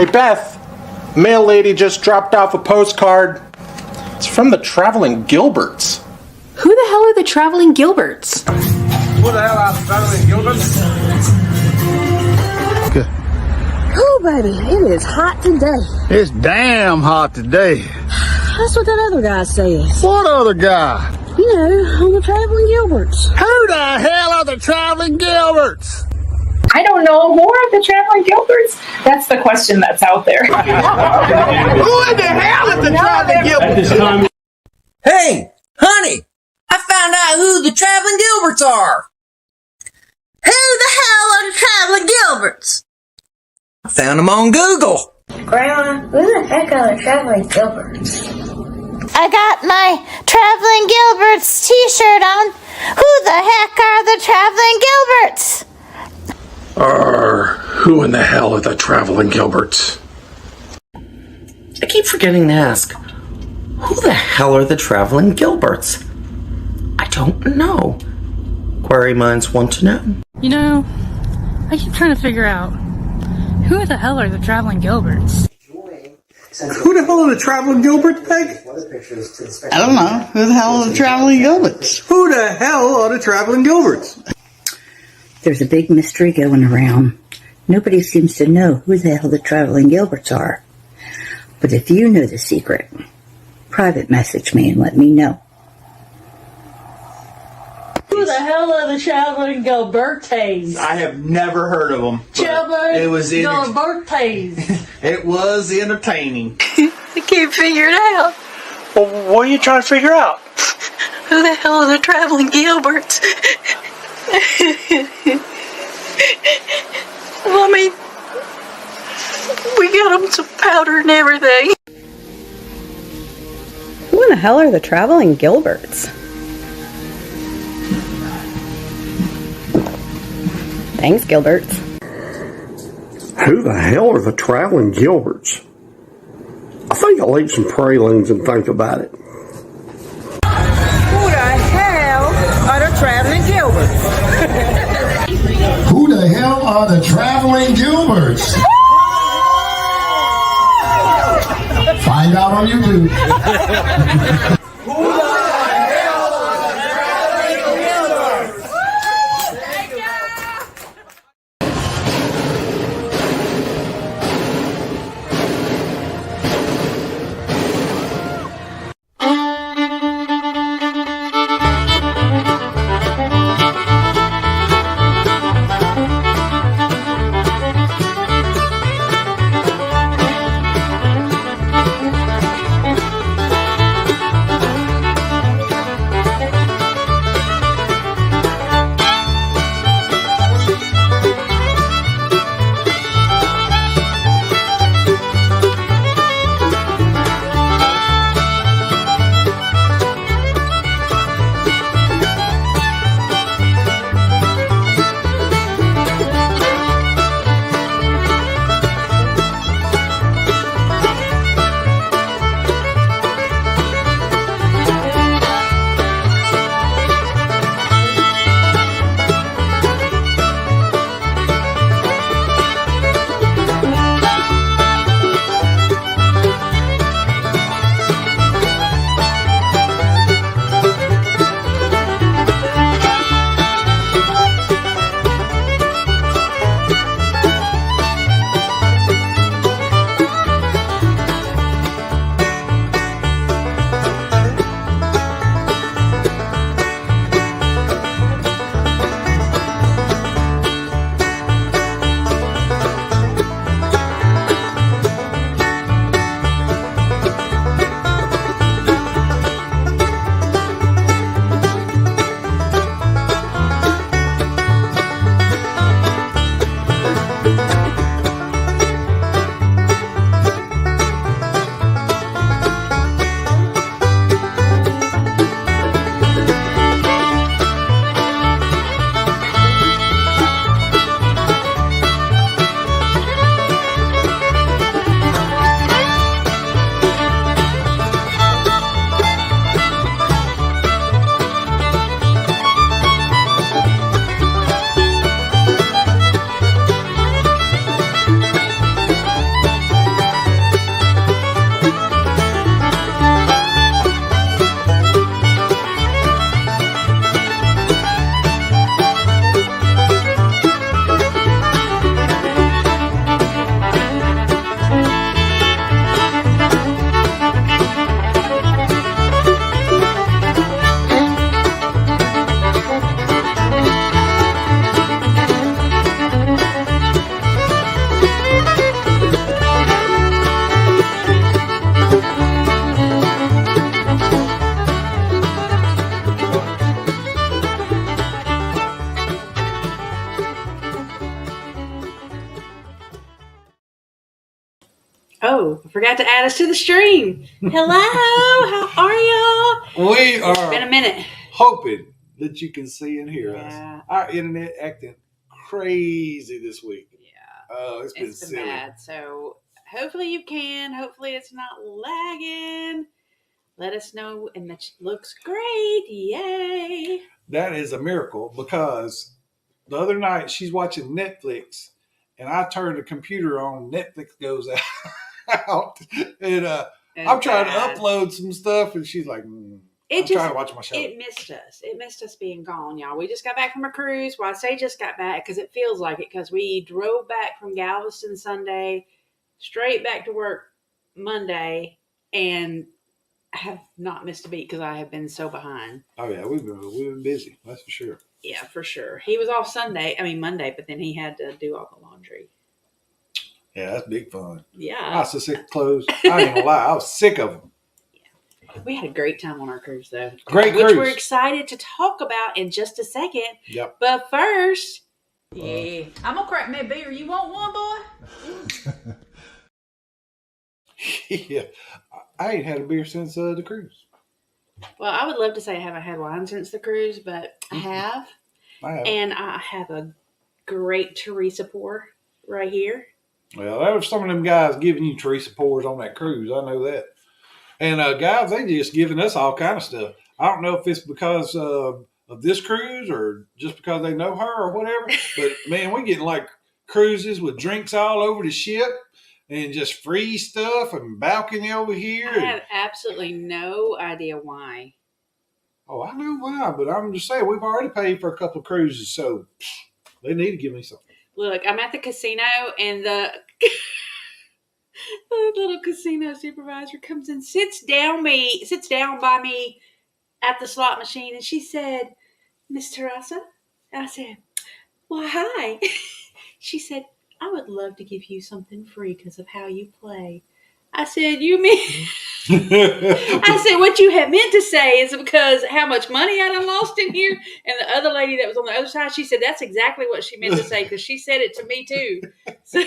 Hey Beth, mail lady just dropped off a postcard. It's from the Traveling Gilberts. Who the hell are the Traveling Gilberts? Who the hell are the Traveling Gilberts? Good. Oh, baby, it is hot today. It's damn hot today. That's what that other guy says. What other guy? You know, on the Traveling Gilberts. Who the hell are the Traveling Gilberts? I don't know more of the Traveling Gilberts. That's the question that's out there. Who in the hell is the Traveling Gilberts? Hey, honey, I found out who the Traveling Gilberts are. Who the hell are the Traveling Gilberts? I found them on Google. Grandma, who the heck are the Traveling Gilberts? I got my Traveling Gilberts t-shirt on. Who the heck are the Traveling Gilberts? Who in the hell are the Traveling Gilberts? I keep forgetting to ask, who the hell are the Traveling Gilberts? I don't know. Query minds want to know. You know, I keep trying to figure out, who the hell are the Traveling Gilberts? Who the hell are the Traveling Gilberts, Peg? I don't know. Who the hell are the Traveling Gilberts? Who the hell are the Traveling Gilberts? There's a big mystery going around. Nobody seems to know who the hell the Traveling Gilberts are. But if you know the secret, private message me and let me know. Who the hell are the Traveling Gilberts? I have never heard of them. It was Gilberts. It was entertaining. I can't figure it out. Well, what are you trying to figure out? Who the hell are the Traveling Gilberts? Well, I mean, we got them some powder and everything. Who in the hell are the Traveling Gilberts? Thanks, Gilberts. Who the hell are the Traveling Gilberts? I think I'll eat some pralines and think about it. Who the hell are the Traveling Gilberts? Who the hell are the Traveling Gilberts? Find out on YouTube. Oh, I forgot to add us to the stream. Hello, how are y'all? We are. It's been a minute. Hoping that you can see and hear Yeah. us. Our internet acting crazy this week. Yeah. Oh, it's been silly. Bad. So hopefully you can. Hopefully it's not lagging. Let us know, and that looks great. Yay. That is a miracle because the other night she's watching Netflix and I turn the computer on. Netflix goes out and I'm trying to upload some stuff and she's like, I'm trying to watch my show. It missed us. It missed us being gone, y'all. We just got back from a cruise. Well, I say just got back because it feels like it because we drove back from Galveston Sunday, straight back to work Monday, and I have not missed a beat because I have been so behind. Oh yeah, we've been busy. That's for sure. Yeah, for sure. He was off Monday, but then he had to do all the laundry. Yeah, that's big fun. Yeah. I was so sick of clothes. I ain't gonna lie, I was sick of them. Yeah. We had a great time on our cruise, though. Great cruise. Which we're excited to talk about in just a second. Yep. But first, yeah, I'm gonna crack me a beer. You want one, boy? Yeah, I ain't had a beer since the cruise. Well, I would love to say I haven't had wine since the cruise, but I have. I have. And I have a great Teresa pour right here. Well, there was some of them guys giving you Teresa pours on that cruise. I know that. And guys, they just giving us all kind of stuff. I don't know if it's because of this cruise or just because they know her or whatever. But, man, we're getting like cruises with drinks all over the ship and just free stuff and balcony over here. I have absolutely no idea why. Oh, I know why, but I'm just saying we've already paid for a couple of cruises, so they need to give me something. Look, I'm at the casino, and the little casino supervisor comes and sits down by me at the slot machine, and she said, "Miss Teresa?" And I said, "Well, hi." She said, "I would love to give you something free because of how you play." I said, "You mean?" I said, "What you have meant to say is because how much money I done lost in here." And the other lady that was on the other side, she said, "That's exactly what she meant to say because she said it to me too." So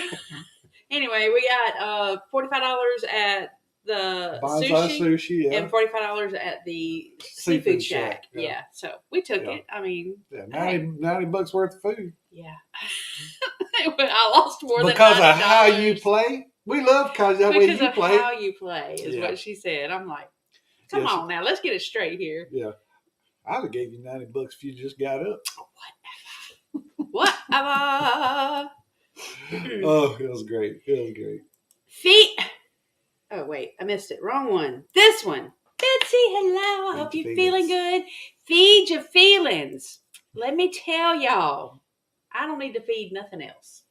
anyway, we got $45 at the sushi and $45 at the seafood shack. Yeah, so we took it. I mean, 90 bucks worth of food. Yeah. I lost more because than $90. of how you play. We love because of way you play. How you play is what she said. I'm like, come on now, let's get it straight here. Yeah, I'd have gave you $90 if you just got up. Whatever. Oh, it was great. Feet. Oh wait, I missed it. Wrong one. This one. Betsy, hello. I hope you're feeling good. Feed your feelings. Let me tell y'all, I don't need to feed nothing else.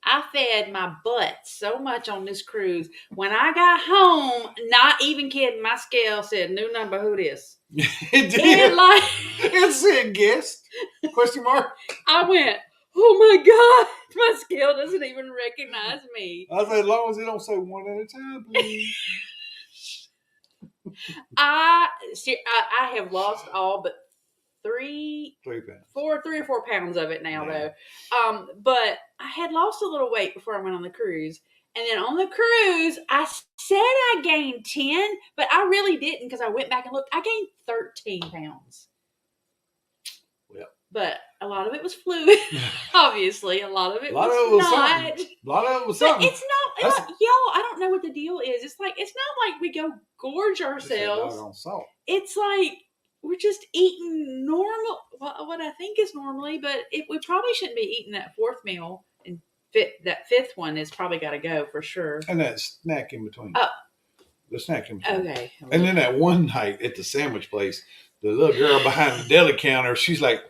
I fed my butt so much on this cruise. When I got home, not even kidding, my scale said, "New number, who this?" It did. It said guest? Question mark. I went, "Oh my God, my scale doesn't even recognize me." I said, as long as it don't say one at a time, please. I have lost all but 3 or 4 pounds of it now, though. But I had lost a little weight before I went on the cruise. And then on the cruise, I said I gained 10, but I really didn't because I went back and looked. I gained 13 pounds. Well, but a lot of it was fluid, obviously. A lot of it was not. A lot of it was something. But it's not, y'all, I don't know what the deal is. It's not like we go gorge ourselves. It's like we're just eating normal, what I think is normally, but we probably shouldn't be eating that fourth meal. And that fifth one is probably got to go for sure. And that snack in between. Oh. The snack in between. Okay. And then that one night at the sandwich place, the little girl behind the deli counter, she's like,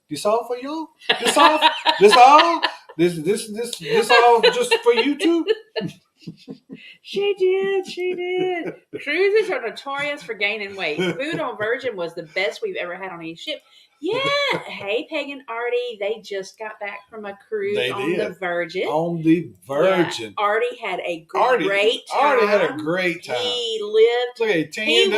"This all for you? This all? This all? This all just for you two?" She did. Cruises are notorious for gaining weight. Food on Virgin was the best we've ever had on any ship. Yeah. Hey, Peg and Artie, they just got back from a cruise the Virgin. On the Virgin. Yeah, Artie had a great time. Artie had a great time. He lived. Look at he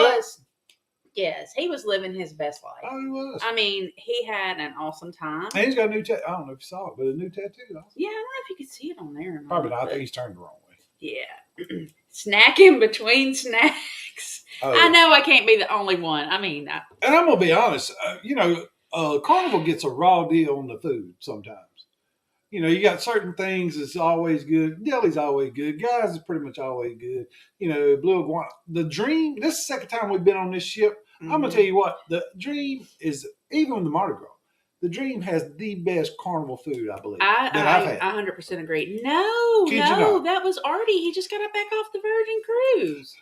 Yes, he was living his best life. Oh, he was. I mean, he had an awesome time. And he's got a new tattoo. I don't know if you saw it, but a new tattoo. Yeah, I don't know if you could see it on there. Probably not. I think he's turned the wrong way. Yeah. Snacking between snacks. Oh. I know I can't be the only one. I mean, And I'm gonna be honest. Carnival gets a raw deal on the food sometimes. You got certain things that's always good. Deli's always good. Guys is pretty much always good. Blue Iguana. The Dream. This is the second time we've been on this ship. I'm gonna tell you what. The Dream is even with the Mardi Gras. The Dream has the best carnival food, I believe, that I've had. I 100% agree. No, that was Artie. He just got back off the Virgin Cruise.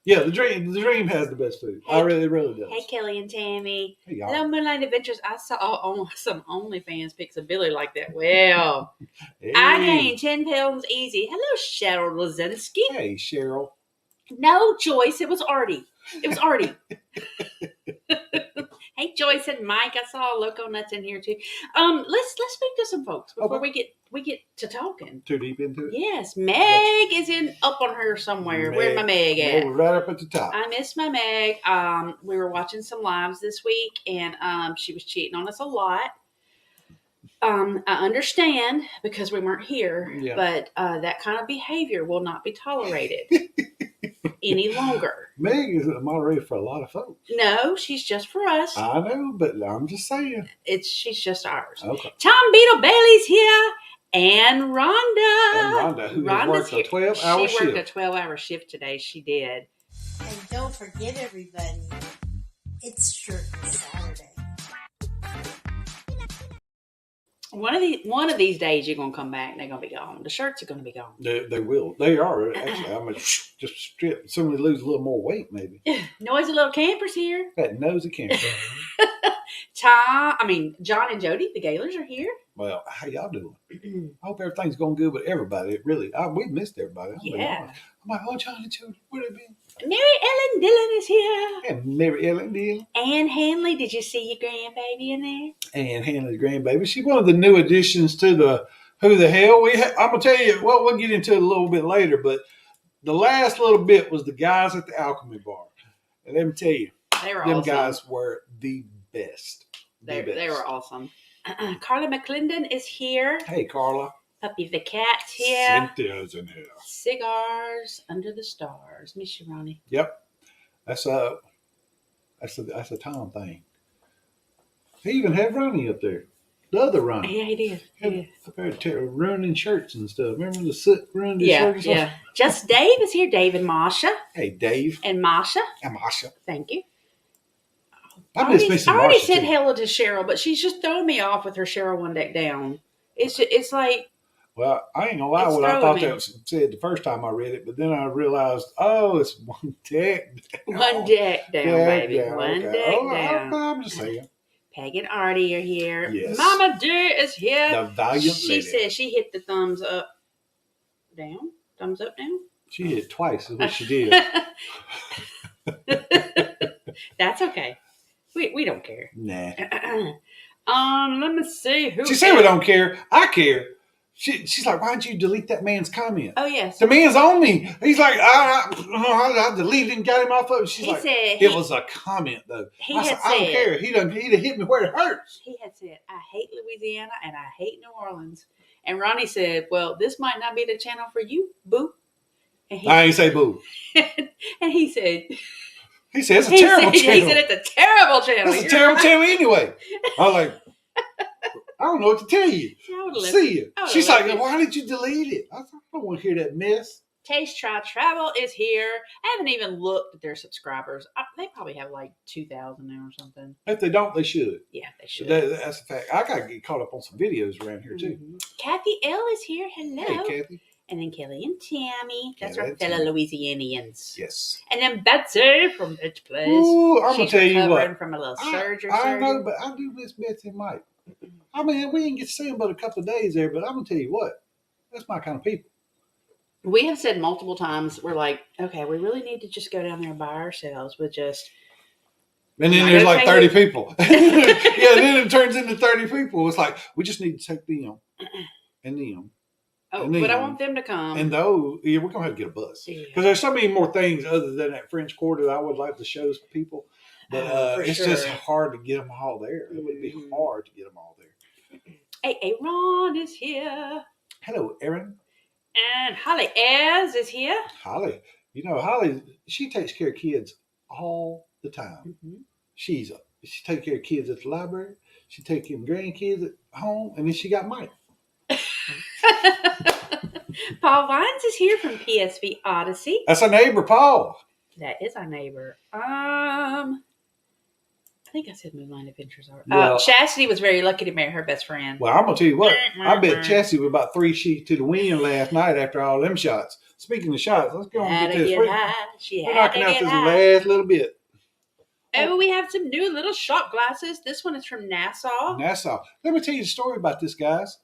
Yeah, the Dream has the best food. It really does. Hey, Kelly and Tammy. Hey, y'all. Hello, Moonlight Adventures. I saw some OnlyFans pics of Billy like that. Well, Hey. I gained 10 pounds easy. Hello, Cheryl Lozinski. Hey, Cheryl. No, Joyce. It was Artie. Hey, Joyce and Mike. I saw Loco Nuts in here too. Let's speak to some folks before we get to talking. Too deep into it? Yes, Meg is up on her somewhere. Where's my Meg at? Right up at the top. I miss my Meg. We were watching some lives this week, and she was cheating on us a lot. I understand because we weren't here, but that kind of behavior will not be tolerated any longer. Meg is a moderator for a lot of folks. No, she's just for us. I know, but I'm just saying. She's just ours. Okay. Tom Beetle Bailey's here. And Rhonda. Who worked a 12-hour shift. She worked a 12-hour shift today. She did. And don't forget, everybody, it's Shirt Saturday. One of these days you're gonna come back and they're gonna be gone. The shirts are gonna be gone. They will. They are actually. I'm gonna just strip. Somebody lose a little more weight, maybe. Noisy little campers here. That nosy camper. John and Jody, the Gaylors are here. Well, how y'all doing? I hope everything's going good with everybody. We missed everybody. I'm like, oh, John and Jody, where they been? Mary Ellen Dillon is here. And Mary Ellen Dillon. Ann Hanley, did you see your grandbaby in there? Ann Hanley's grandbaby. She's one of the new additions to the Who the Hell. I'm going to tell you, well, we'll get into it a little bit later, but the last little bit was the guys at the Alchemy Bar. And let me tell you, them guys were the best. They were awesome. Carla McClendon is here. Hey, Carla. Puppy the Cat's here. Cynthia's in here. Cigars under the stars. Miss you, Ronnie. Yep. That's a Tom thing. He even had Ronnie up there. The other Ronnie. Yeah, he did. Ruining shirts and stuff. Remember the soot ruined his shirt? Yeah. Just Dave is here. Dave and Masha. Hey, Dave. And Masha. Thank you. I already said hello to Cheryl, but she's just throwing me off with her Cheryl One Deck Down. It's like. Well, I ain't gonna lie. What I thought that was said the first time I read it, but then I realized, it's one deck down. One deck down, baby. Down. One deck down. I'm just saying. Peg and Artie are here. Yes. Mama Dear is here. The valiant She lady. said she hit the thumbs up, down. Thumbs up, down. She hit twice is what she did. That's okay. We don't care. Nah. Let me see who. She said we don't care. I care. She's like, why'd you delete that man's comment? Oh yes. The man's on me. He's like, I deleted and got him off of it. She's it was a comment though. I don't care. He'd have hit me where it hurts. He had said, I hate Louisiana and I hate New Orleans. And Ronnie said, well, this might not be the channel for you, boo. I ain't say boo. And he said. He said, it's a terrible channel. He said, it's a terrible channel. It's a terrible channel anyway. I was like, I don't know what to tell you. See you. She's like, why did you delete it? I don't want to hear that mess. Taste Try Travel is here. I haven't even looked at their subscribers. They probably have like 2,000 now or something. If they don't, they should. Yeah, they should. That's a fact. I got to get caught up on some videos around here too. Mm-hmm. Kathy L is here. Hello. Hey, Kathy. And then Kelly and Tammy. That's our fellow Louisianians. Yes. And then Betsy from Bitch Place. Ooh, I'm going to tell you what. From a little surgery. I know, but I do miss Betsy and Mike. I mean, we didn't get to see them but a couple of days there, but I'm going to tell you what. That's my kind of people. We have said multiple times, we're like, okay, we really need to just go down there by ourselves with just. And then there's like 30 people. Yeah, then it turns into 30 people. It's like, we just need to take them and them. Oh, but I want them to come. And we're going to have to get a bus. Because there's so many more things other than that French Quarter that I would like to show people. But it's just hard to get them all there. It would be hard to get them all there. Hey, Aaron is here. Hello, Aaron. And Holly Az is here. Holly, Holly, she takes care of kids all the time. Mm-hmm. She takes care of kids at the library. She takes care of grandkids at home, and then she got Mike. Paul Vines is here from PSV Odyssey. That's our neighbor, Paul. That is our neighbor. I think I said Moonlight Adventures are. Well, Chastity was very lucky to marry her best friend. Well, I'm gonna tell you what. I bet Chastity was about 3 sheets to the wind last night after all them shots. Speaking of shots, let's go on and get this. We're knocking out this last little bit. Oh, we have some new little shot glasses. This one is from Nassau. Nassau. Let me tell you a story about this, guys.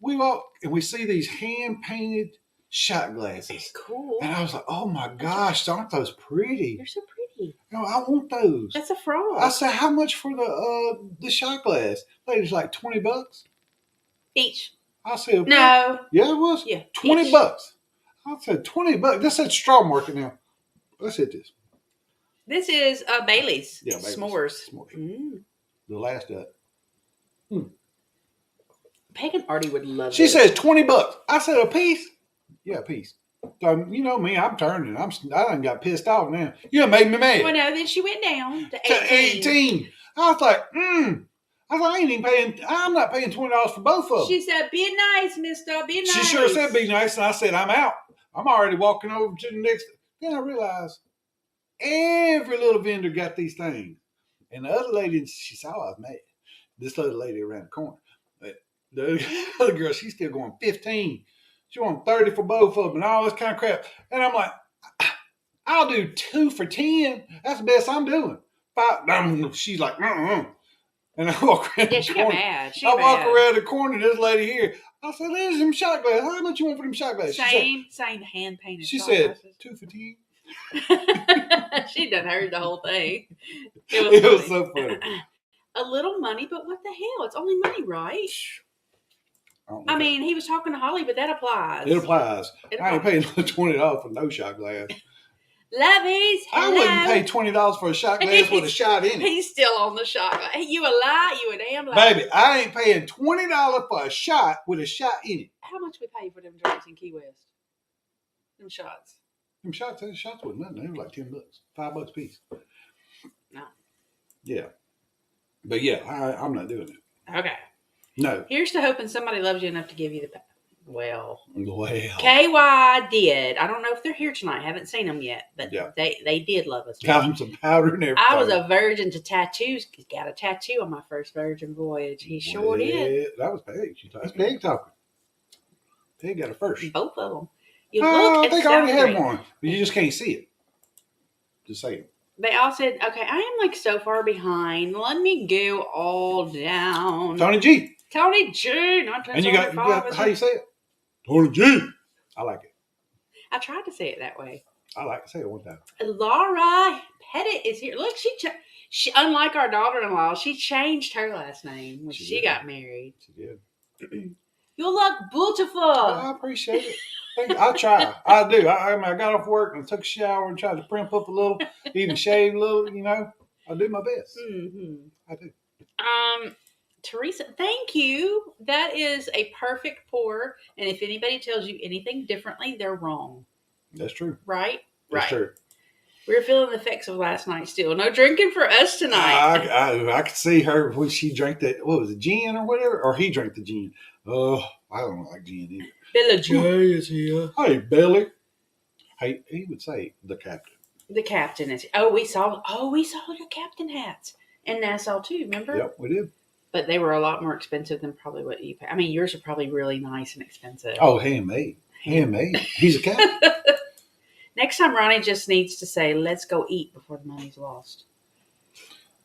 We walk and we see these hand-painted shot glasses. Cool. And I was like, oh my gosh, aren't those pretty? They're so pretty. No, I want those. That's a fraud. I said, how much for the shot glass? Lady's like $20 each. I said, no. Yeah, it was. Yeah, $20. I said $20. This said straw market now. Let's hit this. This is Bailey's. Yeah, Bailey's. S'mores. The last up. Pagan Artie would love it. She says $20. I said a piece. Yeah, a piece. So, you know me, I'm turning. I done got pissed off now. You done made me mad. Well, no, then she went down to 18. I was like, I ain't even paying. I'm not paying $20 for both of them. She said, "Be nice, Mister. Be nice." She sure said, "Be nice," and I said, "I'm out. I'm already walking over to the next." Then I realized every little vendor got these things, and the other lady, she saw I was mad. This other lady around the corner, but the other girl, she's still going 15. She wants 30 for both of them, and all this kind of crap. And I'm like, I'll do 2 for 10. That's the best I'm doing. 5. She's like, And I walk around the corner. I walk around the corner, this lady here. I said, there's some shot glasses. How much you want for them shot glasses? Same hand painted. She said, 2 for 10. She done heard the whole thing. It was so funny. A little money, but what the hell? It's only money, right? I mean, he was talking to Holly, but that applies. It applies. I ain't paying $20 for no shot glass. Lovies, I wouldn't pay $20 for a shot glass with a shot in it. He's still on the shot glass. You a lie, you a damn lie. Baby, I ain't paying $20 for a shot with a shot in it. How much we pay for them drinks in Key West? Them shots. Them shots was nothing. They were like $10. $5 a piece. No. Yeah. But yeah, I'm not doing it. Okay. No. Here's to hoping somebody loves you enough to give you the well. KY did. I don't know if they're here tonight. I haven't seen them yet, but they did love us. Got them some powder and everything. I was a virgin to tattoos. Got a tattoo on my first virgin voyage. He sure did. That was Peg. That's Peg talking. Peg got it first. Both of them. You look I think I already had one, but you just can't see it. Just saying. They all said, okay, I am like so far behind. Let me go all down. Tony G. Not and you got how you say it? Tony G. I like it. I tried to say it that way. I like to say it one time. Laura Pettit is here. Look, she unlike our daughter-in-law, she changed her last name when she got married. She did. You look beautiful. I appreciate it. I try. I do. I mean, I got off work and took a shower and tried to primp up a little, even shave a little, I do my best. Mm-hmm. I do. Teresa, thank you. That is a perfect pour. And if anybody tells you anything differently, they're wrong. That's true. Right? That's true. We're feeling the effects of last night still. No drinking for us tonight. I could see her when she drank that, what was it, gin or whatever? Or he drank the gin. Oh, I don't like gin either. Billy Jay is here. Hey, Billy. Hey, he would say the captain. The captain is here. We saw your captain hats in Nassau too, remember? Yep, we did. But they were a lot more expensive than probably what you pay. I mean, yours are probably really nice and expensive. Oh, handmade. Handmade. He's a captain. Next time, Ronnie just needs to say, let's go eat before the money's lost.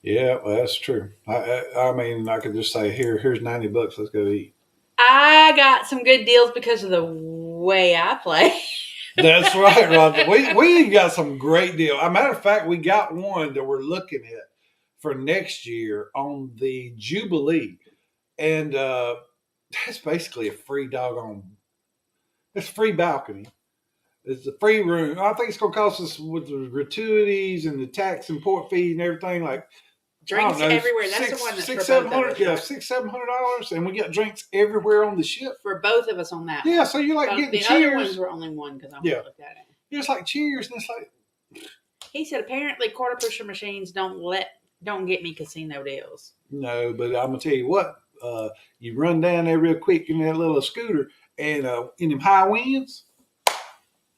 Yeah, well, that's true. I mean, I could just say, here's $90. Let's go eat. I got some good deals because of the way I play. That's right, Roger. We got some great deals. As a matter of fact, we got one that we're looking at for next year on the Jubilee. And that's basically a free doggone. It's a free balcony. It's a free room. I think it's going to cost us with the gratuities and the tax and port fees and everything like Drinks everywhere. That's the one that's for both of us. Yeah, $600-700, and we got drinks everywhere on the ship for both of us on that. Yeah, one. so you're like getting the cheers. other ones were only one because I looked at it. It's like cheers, and it's like he said. Apparently, quarter pusher machines don't get me casino deals. No, but I'm gonna tell you what. You run down there real quick in that little scooter, and in them high winds,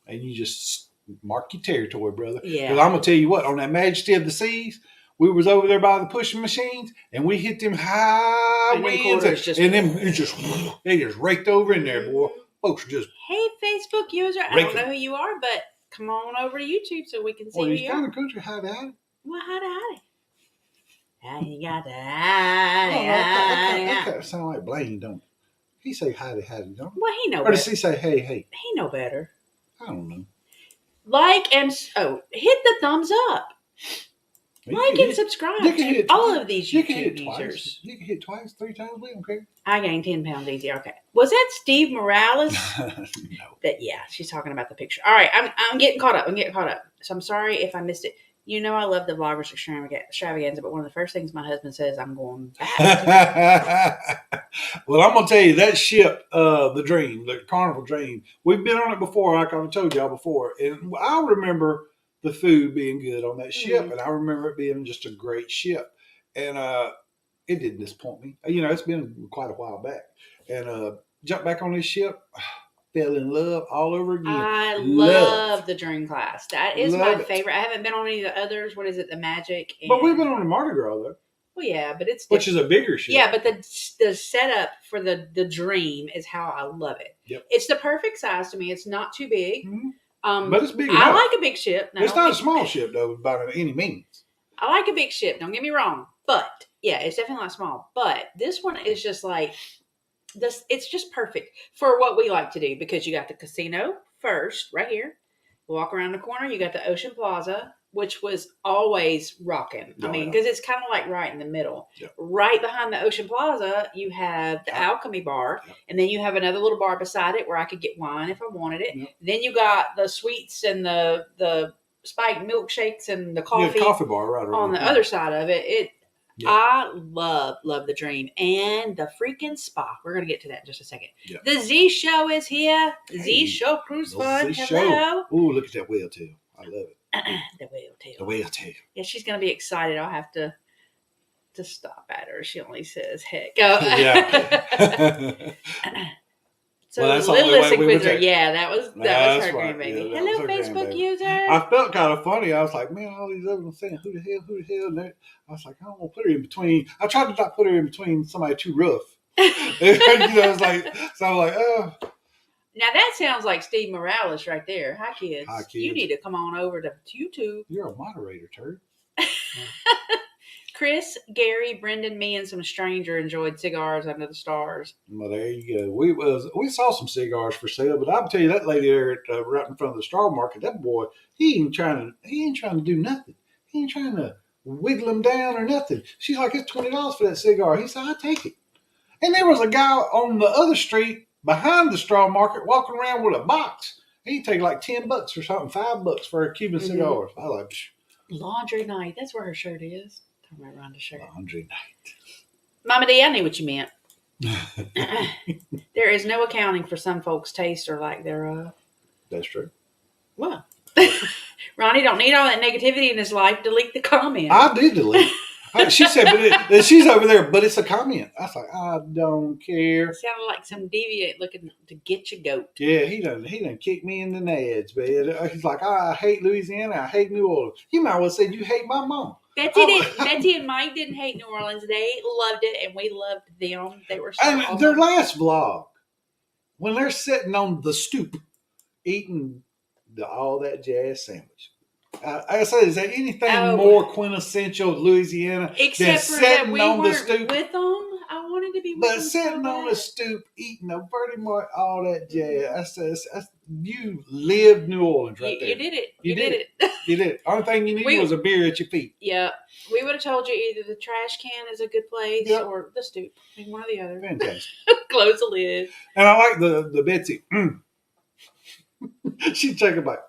and you just mark your territory, brother. Yeah. Because I'm gonna tell you what. On that Majesty of the Seas. We was over there by the pushing machines, and we hit them high winds, and then they just raked over in there, boy. Folks just hey, Facebook user, I don't know who you are, but come on over to YouTube so we can see who you are. Kind of country, howdy. Well, howdy. How you got that kind of sound like Blaine, don't it? He say howdy, don't he? Well, he know better. Or does he say hey? He know better. I don't know. Like and hit the thumbs up. Like and subscribe to all of these YouTube users. You can hit twice, 3 times. We don't care. I gained 10 pounds easy. Okay. Was that Steve Morales? No. Yeah, she's talking about the picture. All right, I'm getting caught up. So I'm sorry if I missed it. You know I love the Vloggers Extravaganza, but one of the first things my husband says, I'm going back. Well, I'm going to tell you, that ship, the Dream, the Carnival Dream, we've been on it before, like I've told y'all before. And I remember the food being good on that ship, and I remember it being just a great ship, and it didn't disappoint me. It's been quite a while back, and jumped back on this ship, fell in love all over again. I love the Dream class. That is my favorite. I haven't been on any of the others. What is it, the Magic? But we've been on the Mardi Gras though. Well, yeah, but it's which is a bigger ship. Yeah, but the setup for the Dream is how I love it. Yep. It's the perfect size to me. It's not too big. Mm-hmm. But it's big enough. I like a big ship. It's not a small ship, though, by any means. I like a big ship. Don't get me wrong. But, yeah, it's definitely not small. But this one is just like, it's just perfect for what we like to do. Because you got the casino first, right here. Walk around the corner. You got the Ocean Plaza, which was always rocking. Because it's kind of like right in the middle. Yep. Right behind the Ocean Plaza, you have the Alchemy Bar. Yep. And then you have another little bar beside it where I could get wine if I wanted it. Yep. Then you got the sweets and the spiked milkshakes and the coffee. Coffee bar right on the other side of it. Yep. I love the Dream and the freaking spa. We're going to get to that in just a second. Yep. The Z Show is here. Hey, Z Show Cruise Fun. Hello. Ooh, look at that whale tail. I love it. The whale tail. The whale tail. Yeah, she's going to be excited. I'll have to stop at her. She only says heck. Yeah. So Lilith Inquisitor, that was her grandbaby. Yeah, hello, Facebook user. I felt kind of funny. I was like, man, all these other ones saying, who the hell? And I was like, I don't want to put her in between. I tried to not put her in between somebody too rough. It's like, so I'm like, oh. Now that sounds like Steve Morales right there. Hi, kids. Hi, kids. You need to come on over to YouTube. You're a moderator, turd. Chris, Gary, Brendan, me, and some stranger enjoyed cigars under the stars. Well, there you go. We saw some cigars for sale, but I'll tell you that lady there right in front of the straw market. That boy, he ain't trying to do nothing. He ain't trying to wiggle them down or nothing. She's like, it's $20 for that cigar. He said, I'll take it. And there was a guy on the other street behind the straw market walking around with a box. He'd take like $10 or something, $5 for a Cuban cigars. I like, psh. Laundry night. That's where her shirt is. Turn right around the shirt. Laundry night. Mama D, I knew what you meant. There is no accounting for some folks' taste or lack thereof. That's true. Well, Ronnie don't need all that negativity in his life. Delete the comment. I did delete. She said, but she's over there, but it's a comment. I was like, I don't care. It sounded like some deviant looking to get your goat. Yeah, he done kicked me in the nads, man. He's like, I hate Louisiana. I hate New Orleans. You might well say you hate my mom. Betsy and Mike didn't hate New Orleans. They loved it, and we loved them. They were so awesome. Their last vlog, when they're sitting on the stoop eating all that jazz sandwich. I said, is there anything more quintessential Louisiana except for that we weren't with them? I wanted to be with them. But sitting on the stoop eating a pretty much all that jazz. You lived New Orleans right there. You did it. You did it. You did it. Only thing you needed was a beer at your feet. Yeah. We would have told you either the trash can is a good place or the stoop. I mean, one or the other. Fantastic. Close the lid. And I like the Betsy. She'd take a bite.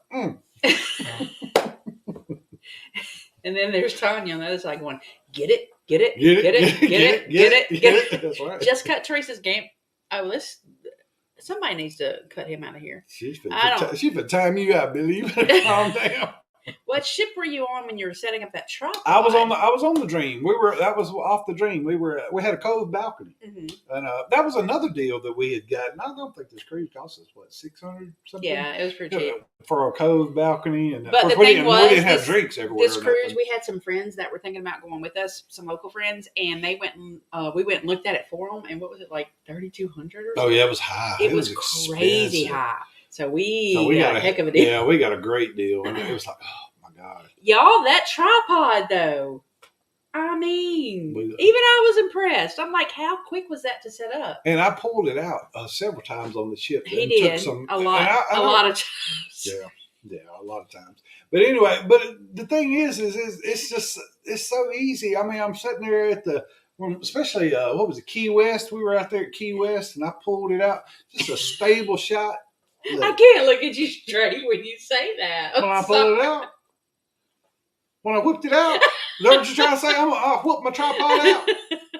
And then there's Tanya on the other side going, get it, get it, get it, get it, get it, get it. That's right. Just cut Teresa's game. Oh, somebody needs to cut him out of here. She's for time you out, Billy. You better calm down. What ship were you on when you were setting up that tripod? I was on the Dream. That was off the Dream. We had a cove balcony, and that was another deal that we had gotten. I don't think this cruise cost us what, $600 something. Yeah, it was pretty cheap for a cove balcony. And but of course, we didn't have drinks everywhere. This cruise, we had some friends that were thinking about going with us, some local friends, and they went and we went and looked at it for them. And what was it, like $3,200 or something? Oh yeah, it was high. It was crazy high. So we got a heck of a deal. Yeah, we got a great deal, and it was like, oh. God. Y'all, that tripod though. I mean, even I was impressed. I'm like, how quick was that to set up? And I pulled it out several times on the ship. He did a lot of times. Yeah, a lot of times. But anyway, the thing is it's so easy. I mean, I'm sitting there at especially what was it, Key West? We were out there at Key West, and I pulled it out. Just a stable shot. Look. I can't look at you straight when you say that. When I pulled it out. When I whipped it out, is that what you're trying to say? I'll whip my tripod out.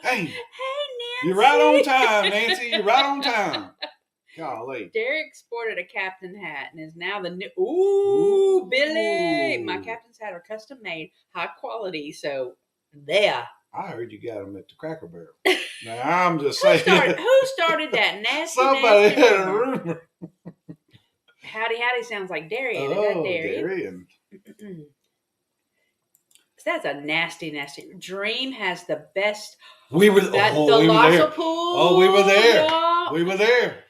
Hey, Nancy. You're right on time, Nancy. You're right on time. Golly. Derek sported a captain hat and is now the new. Ooh, Billy. My captain's hat are custom made, high quality. So, there. I heard you got them at the Cracker Barrel. Now, I'm just saying. Who started that nasty? Somebody had a rumor. Howdy sounds like Darian. Is that Darian? That's a nasty. Dream has the best. We were there. Pool. Oh, we were there. Yeah. We were there.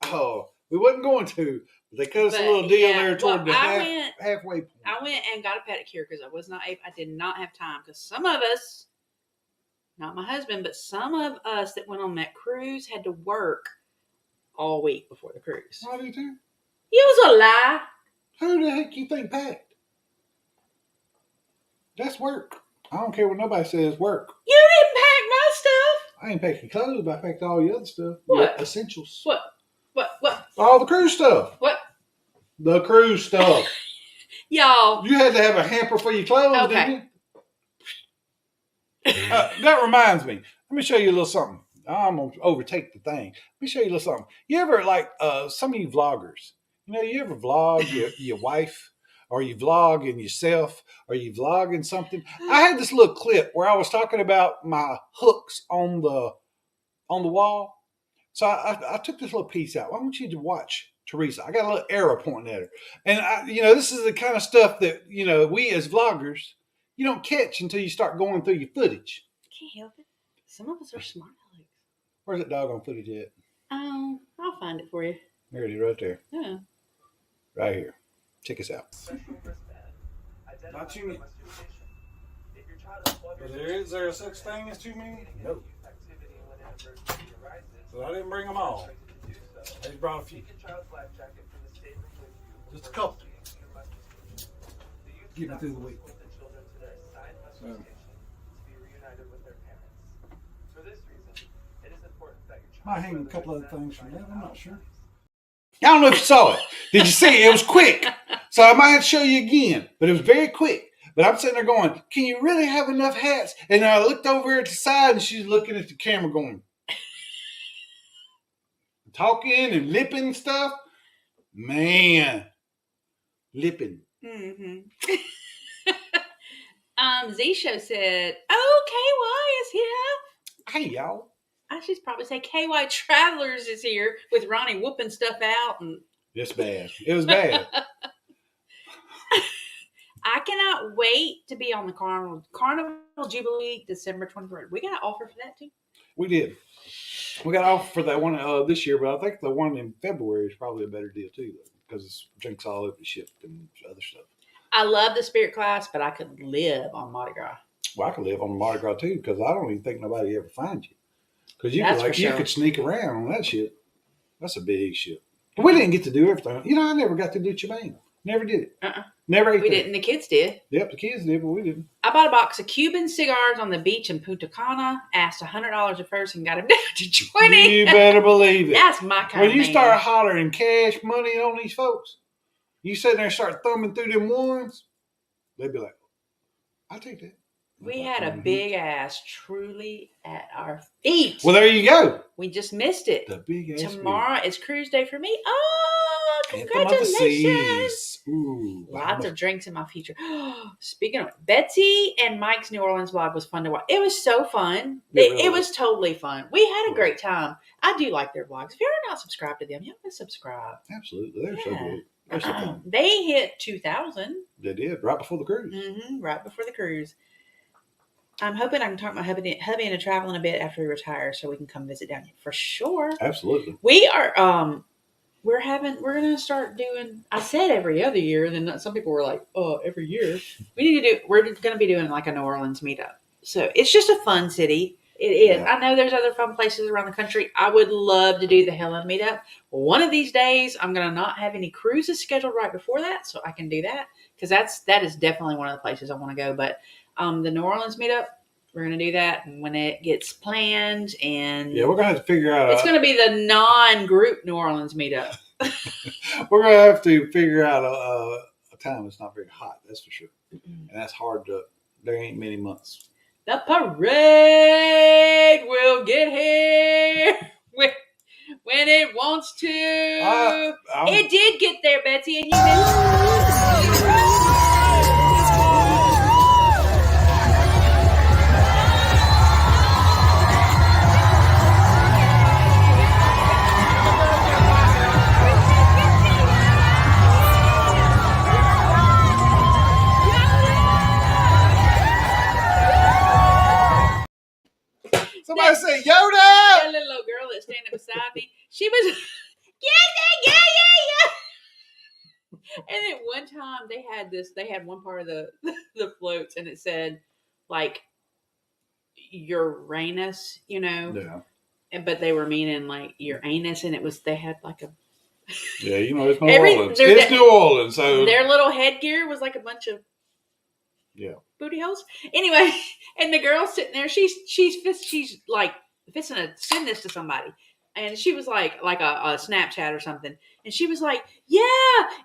Oh, we wasn't going to. They cut us a little deal there toward the halfway point. I went and got a pedicure because I was not able. I did not have time because some of us, not my husband, but some of us that went on that cruise had to work all week before the cruise. Why do you do? It was a lie. Who the heck you think packed? That's work. I don't care what nobody says, work. You didn't pack my stuff. I ain't packed your clothes, but I packed all your other stuff. What? Your essentials. What? All the cruise stuff. What? The cruise stuff. Y'all. You had to have a hamper for your clothes, didn't you? That reminds me. Let me show you a little something. I'm going to overtake the thing. Let me show you a little something. You ever, some of you vloggers, you ever vlog your wife? Or you vlogging yourself, or you vlogging something. I had this little clip where I was talking about my hooks on the wall. So I took this little piece out. I want you to watch Teresa. I got a little arrow pointing at her. And, this is the kind of stuff that, we as vloggers, you don't catch until you start going through your footage. Can't help it. Some of us are smart, Alex. Where's that doggone footage at? I'll find it for you. There it is, right there. Yeah. Right here. Check us out. Not too many. Is there such thing as too many? No. So I didn't bring them all. I just brought a few. Just a couple. Get me through the week. Might hang a couple other things from that. I'm not sure. I don't know if you saw it. Did you see it? It was quick. So I might have to show you again. But it was very quick. But I'm sitting there going, can you really have enough hats? And I looked over at the side and she's looking at the camera going, talking and lipping stuff. Man. Lipping. Mm-hmm. Z-Show said, oh, KY is here. Hey, y'all. I should probably say KY Travelers is here with Ronnie whooping stuff out. And it's bad. It was bad. I cannot wait to be on the Carnival Jubilee December 23rd. We got an offer for that too? We did. We got an offer for that one this year, but I think the one in February is probably a better deal too, because it's drinks all over the ship and other stuff. I love the Spirit class, but I could live on Mardi Gras. Well, I could live on Mardi Gras too, because I don't even think nobody ever finds you. Because you could sneak around on that ship. That's a big ship. We didn't get to do everything. I never got to do Chibang. Never did it. Never ate We didn't. The kids did. Yep, the kids did, but we didn't. I bought a box of Cuban cigars on the beach in Punta Cana, asked $100 at first and got him down to 20. You better believe it. That's my kind of When you start hollering cash money on these folks, you sit there and start thumbing through them ones, they'd be like, I'll take that. We had a big ass truly at our feet. Well, there you go. We just missed it. The big ass. Tomorrow is cruise day for me. Oh, congratulations. Ooh, lots of drinks in my future. Speaking of Betsy and Mike's New Orleans vlog was fun to watch. It was so fun. It was totally fun. We had a great time. I do like their vlogs. If you're not subscribed to them, you have to subscribe. Absolutely. They're so good. They're so fun. They hit 2,000. They did, right before the cruise. Right before the cruise. I'm hoping I can talk my hubby into traveling a bit after we retire so we can come visit down here for sure. Absolutely. We are, we're going to start doing, I said every other year, and then some people were like, oh, every year. We're going to be doing like a New Orleans meetup. So it's just a fun city. It is. Yeah. I know there's other fun places around the country. I would love to do the Helen meetup. One of these days, I'm going to not have any cruises scheduled right before that, so I can do that. Because that is definitely one of the places I want to go. But the New Orleans meetup, we're going to do that when it gets planned. And yeah, we're going to have to figure out. It's going to be the non-group New Orleans meetup. We're going to have to figure out a time that's not very hot. That's for sure. And that's hard to. There ain't many months. The parade will get here when it wants to. It did get there, Betsy, and you knew. Somebody say Yoda! That little old girl that's standing beside me, she was, yeah. And at one time they had one part of the floats and it said like Uranus, Yeah. But they were meaning like your anus, and they had like a. Yeah, it's New Orleans. It's New Orleans, so their little headgear was like a bunch of. Yeah. Booty holes. Anyway, and the girl's sitting there. She's like fixing to send this to somebody, and she was like a Snapchat or something, and she was like, "Yeah,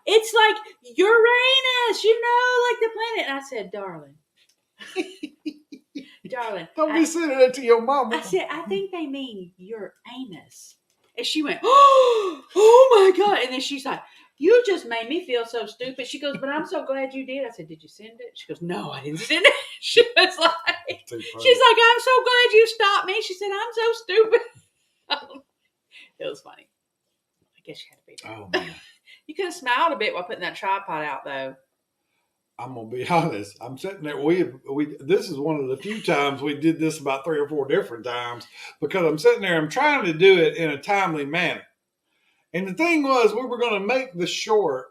it's like Uranus, like the planet." And I said, "Darling, darling, don't be sending that to your mama." I said, "I think they mean your anus," and she went, "Oh my god!" And then she's like. You just made me feel so stupid. She goes, but I'm so glad you did. I said, did you send it? She goes, no, I didn't send it. She was like, she's like, I'm so glad you stopped me. She said, I'm so stupid. It was funny. I guess you had to be there. Oh, man. You could have smiled a bit while putting that tripod out, though. I'm going to be honest. I'm sitting there. This is one of the few times we did this about 3 or 4 different times because I'm sitting there. I'm trying to do it in a timely manner. And the thing was, we were going to make the short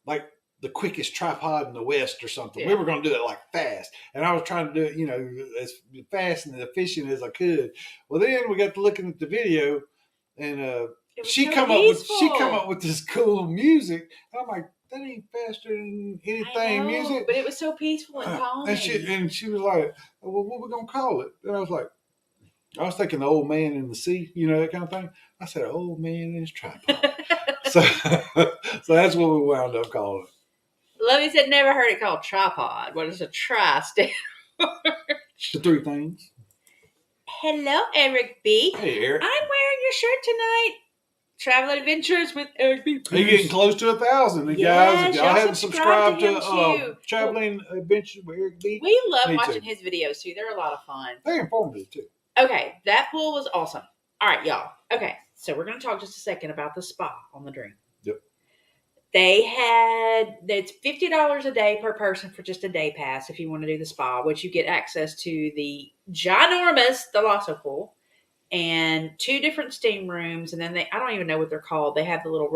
like the quickest tripod in the West or something. Yeah. We were going to do it like fast. And I was trying to do it, as fast and efficient as I could. Well, then we got to looking at the video and she come up with this cool music. And I'm like, that ain't faster than anything music. But it was so peaceful and calming. And she was like, well, what are we going to call it? And I was like, I was thinking the old man in the sea, that kind of thing. I said, old man in his tripod. so that's what we wound up calling it. Lovey said never heard it called tripod. What does a tri stand for? The 3 things. Hello, Eric B. Hey, Eric. I'm wearing your shirt tonight. Travel Adventures with Eric B. You're getting close to 1,000, guys. If y'all haven't subscribed to Traveling Adventures with Eric B. We love watching his videos, too. They're a lot of fun. They're informative, too. Okay, that pool was awesome. All right, y'all. Okay, so we're going to talk just a second about the spa on the Dream. Yep. It's $50 a day per person for just a day pass if you want to do the spa, which you get access to the ginormous Thalasso pool and 2 different steam rooms. And then I don't even know what they're called. They have the little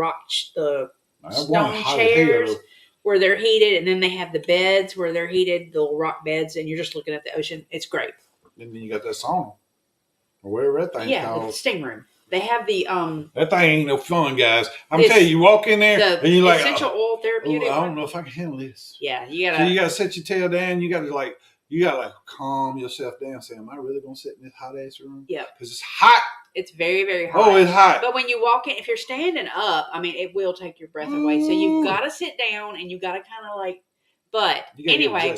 stone chairs where they're heated. And then they have the beds where they're heated, the little rock beds, and you're just looking at the ocean. It's great. And then you got that sauna. Or whatever that thing's called. The steam room. They have the that thing ain't no fun, guys. I'm telling you, walk in there and you're like essential oil therapeutic. I don't know if I can handle this. Yeah, you gotta set your tail down. You gotta calm yourself down. Say, am I really gonna sit in this hot ass room? Yeah, because it's hot. It's very, very hot. Oh, it's hot. But when you walk in, if you're standing up, it will take your breath away. So you've got to sit down and you got to kind of like. But anyway,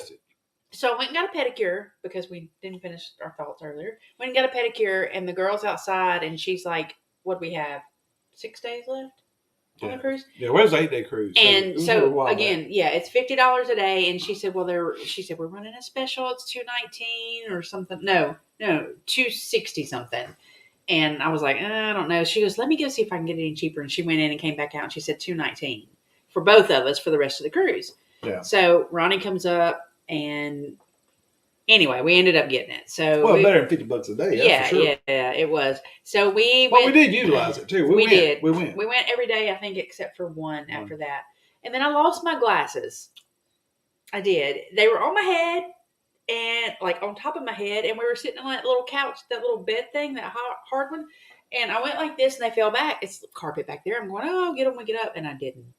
So I went and got a pedicure because we didn't finish our thoughts earlier. Went and got a pedicure, and the girl's outside, and she's like, "What do we have? 6 days left on the cruise?" Yeah, where's the 8-day cruise? And so again, yeah, it's $50 a day. And she said, "Well, she said we're running a special. It's $219 or something. No, $260 something." And I was like, I don't know. She goes, "Let me go see if I can get it any cheaper." And she went in and came back out, and she said $219 for both of us for the rest of the cruise. Yeah. So Ronnie comes up. And anyway, we ended up getting it. So better than $50 a day. That's for sure. Yeah, it was. So we did utilize it too. We did. We went. We went every day, I think, except for one after that. And then I lost my glasses. I did. They were on my head and like on top of my head, and we were sitting on that little couch, that little bed thing, that hard one. And I went like this, and they fell back. It's carpet back there. I'm going, oh, get them when we get up, and I didn't.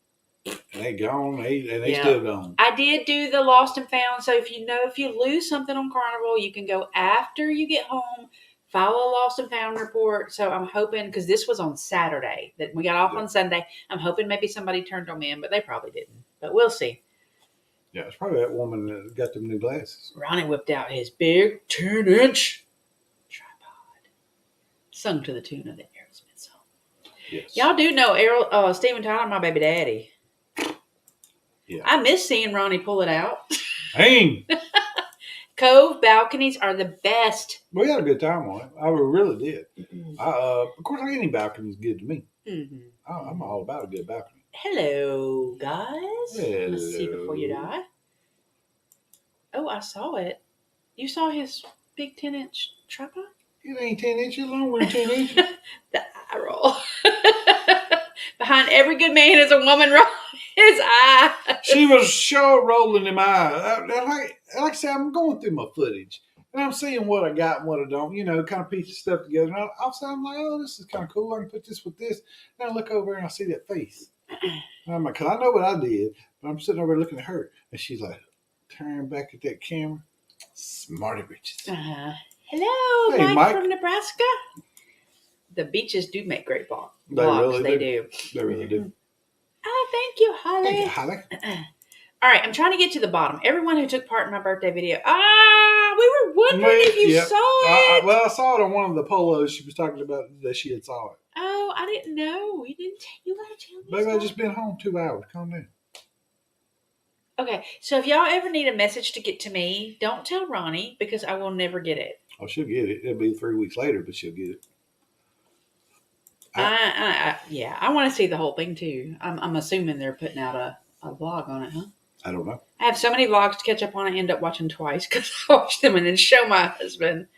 And they gone, and they still gone. I did do the lost and found. So if you lose something on Carnival, you can go after you get home, file a lost and found report. So I'm hoping, because this was on Saturday, that we got off on Sunday. I'm hoping maybe somebody turned them in, but they probably didn't. But we'll see. Yeah, it's probably that woman that got them new glasses. Ronnie whipped out his big 10-inch tripod, sung to the tune of the Aerosmith song. Yes. Y'all do know Steven Tyler, my baby daddy. Yeah. I miss seeing Ronnie pull it out. Dang. Cove balconies are the best. We had a good time on it. I really did. Mm-hmm. Of course, any balcony is good to me. Mm-hmm. I'm all about a good balcony. Hello, guys. Hello. Let's see before you die. Oh, I saw it. You saw his big 10-inch tripod? It ain't 10 inches long. We're 10 inches. The eye roll. Behind every good man is a woman rolling his eye. She was sure rolling them eyes. Like I said, I'm going through my footage. And I'm seeing what I got and what I don't, kind of piece stuff together. And I'm like, oh, this is kind of cool. I can put this with this. And I look over and I see that face. And I'm like, because I know what I did. But I'm sitting over looking at her. And she's like, turning back at that camera. Smarty bitches. Uh-huh. Hello, hey, Mike from Nebraska. The beaches do make great vlogs. They do. They really do. Oh, thank you, Holly. Thank you, Holly. All right, I'm trying to get to the bottom. Everyone who took part in my birthday video. We were wondering if you saw it. Well, I saw it on one of the polos. She was talking about that she had saw it. Oh, I didn't know. You didn't. You gotta tell me. Baby, I've just been home 2 hours. Calm down. Okay, so if y'all ever need a message to get to me, don't tell Ronnie because I will never get it. Oh, she'll get it. It'll be 3 weeks later, but she'll get it. Yeah, I want to see the whole thing too. I'm assuming they're putting out a vlog on it, huh? I don't know. I have so many vlogs to catch up on. I end up watching twice because I watch them and then show my husband.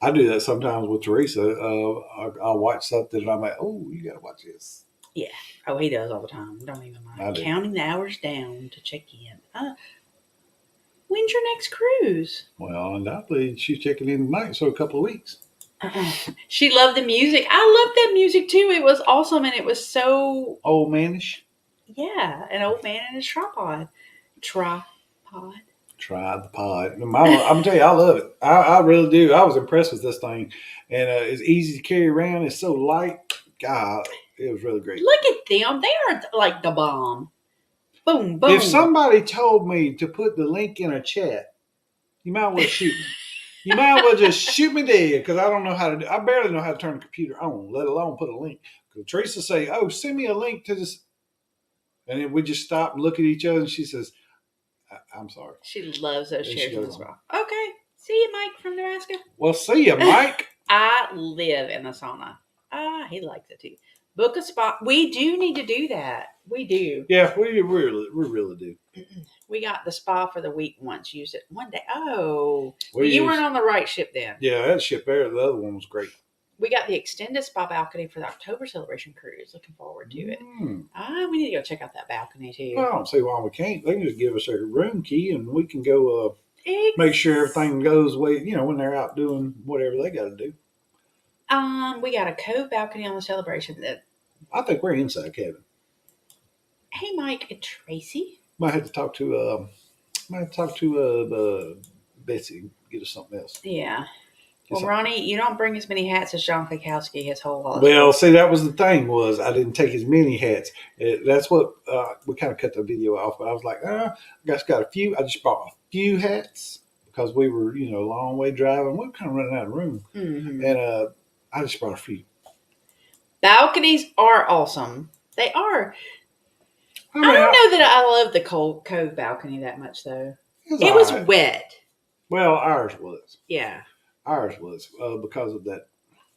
I do that sometimes with Teresa. I'll watch something and I'm like, oh, you got to watch this. Yeah. Oh, he does all the time. Don't even mind. Counting the hours down to check in. When's your next cruise? Well, undoubtedly she's checking in tonight, so a couple of weeks. She loved the music. I loved that music too. It was awesome and it was so old manish. Yeah, an old man and his tripod. Try the pod. I'm gonna tell you, I love it. I really do. I was impressed with this thing, and it's easy to carry around. It's so light. God, it was really great. Look at them. They are like the bomb. Boom, boom. If somebody told me to put the link in a chat, you might well shoot me. You might well just shoot me dead because I don't know how to do. I barely know how to turn the computer on, let alone put a link. Because Teresa say, "Oh, send me a link to this," and then we just stop and look at each other, and she says, I'm sorry. She loves those shares as well. Okay. See you, Mike from Nebraska. Well, see you, Mike. I live in the sauna. He likes it too. Book a spot. We do need to do that. We do. Yeah, we really do. We got the spa for the week once. Used it one day. Oh. Well, you weren't on the right ship then. Yeah, that ship there. The other one was great. We got the extended spa balcony for the October celebration cruise. Looking forward to it. We need to go check out that balcony too. Well, I don't see why we can't. They can just give us a room key and we can go make sure everything goes when they're out doing whatever they got to do. We got a cove balcony on the celebration. I think we're inside, Kevin. Hey, Mike and Tracy. Might have to talk to Betsy. Get us something else. Yeah. Well, Ronnie, you don't bring as many hats as John Klikowski his whole life. Well, see, that was the thing was I didn't take as many hats. That's what we kind of cut the video off. But I was like, I just got a few. I just brought few hats because we were, a long way driving. We were kind of running out of room. Mm-hmm. And I just brought a few. Balconies are awesome. They are. I don't know that I love the Cove balcony that much, though. It was wet. Well, ours was. Yeah. Ours was because of that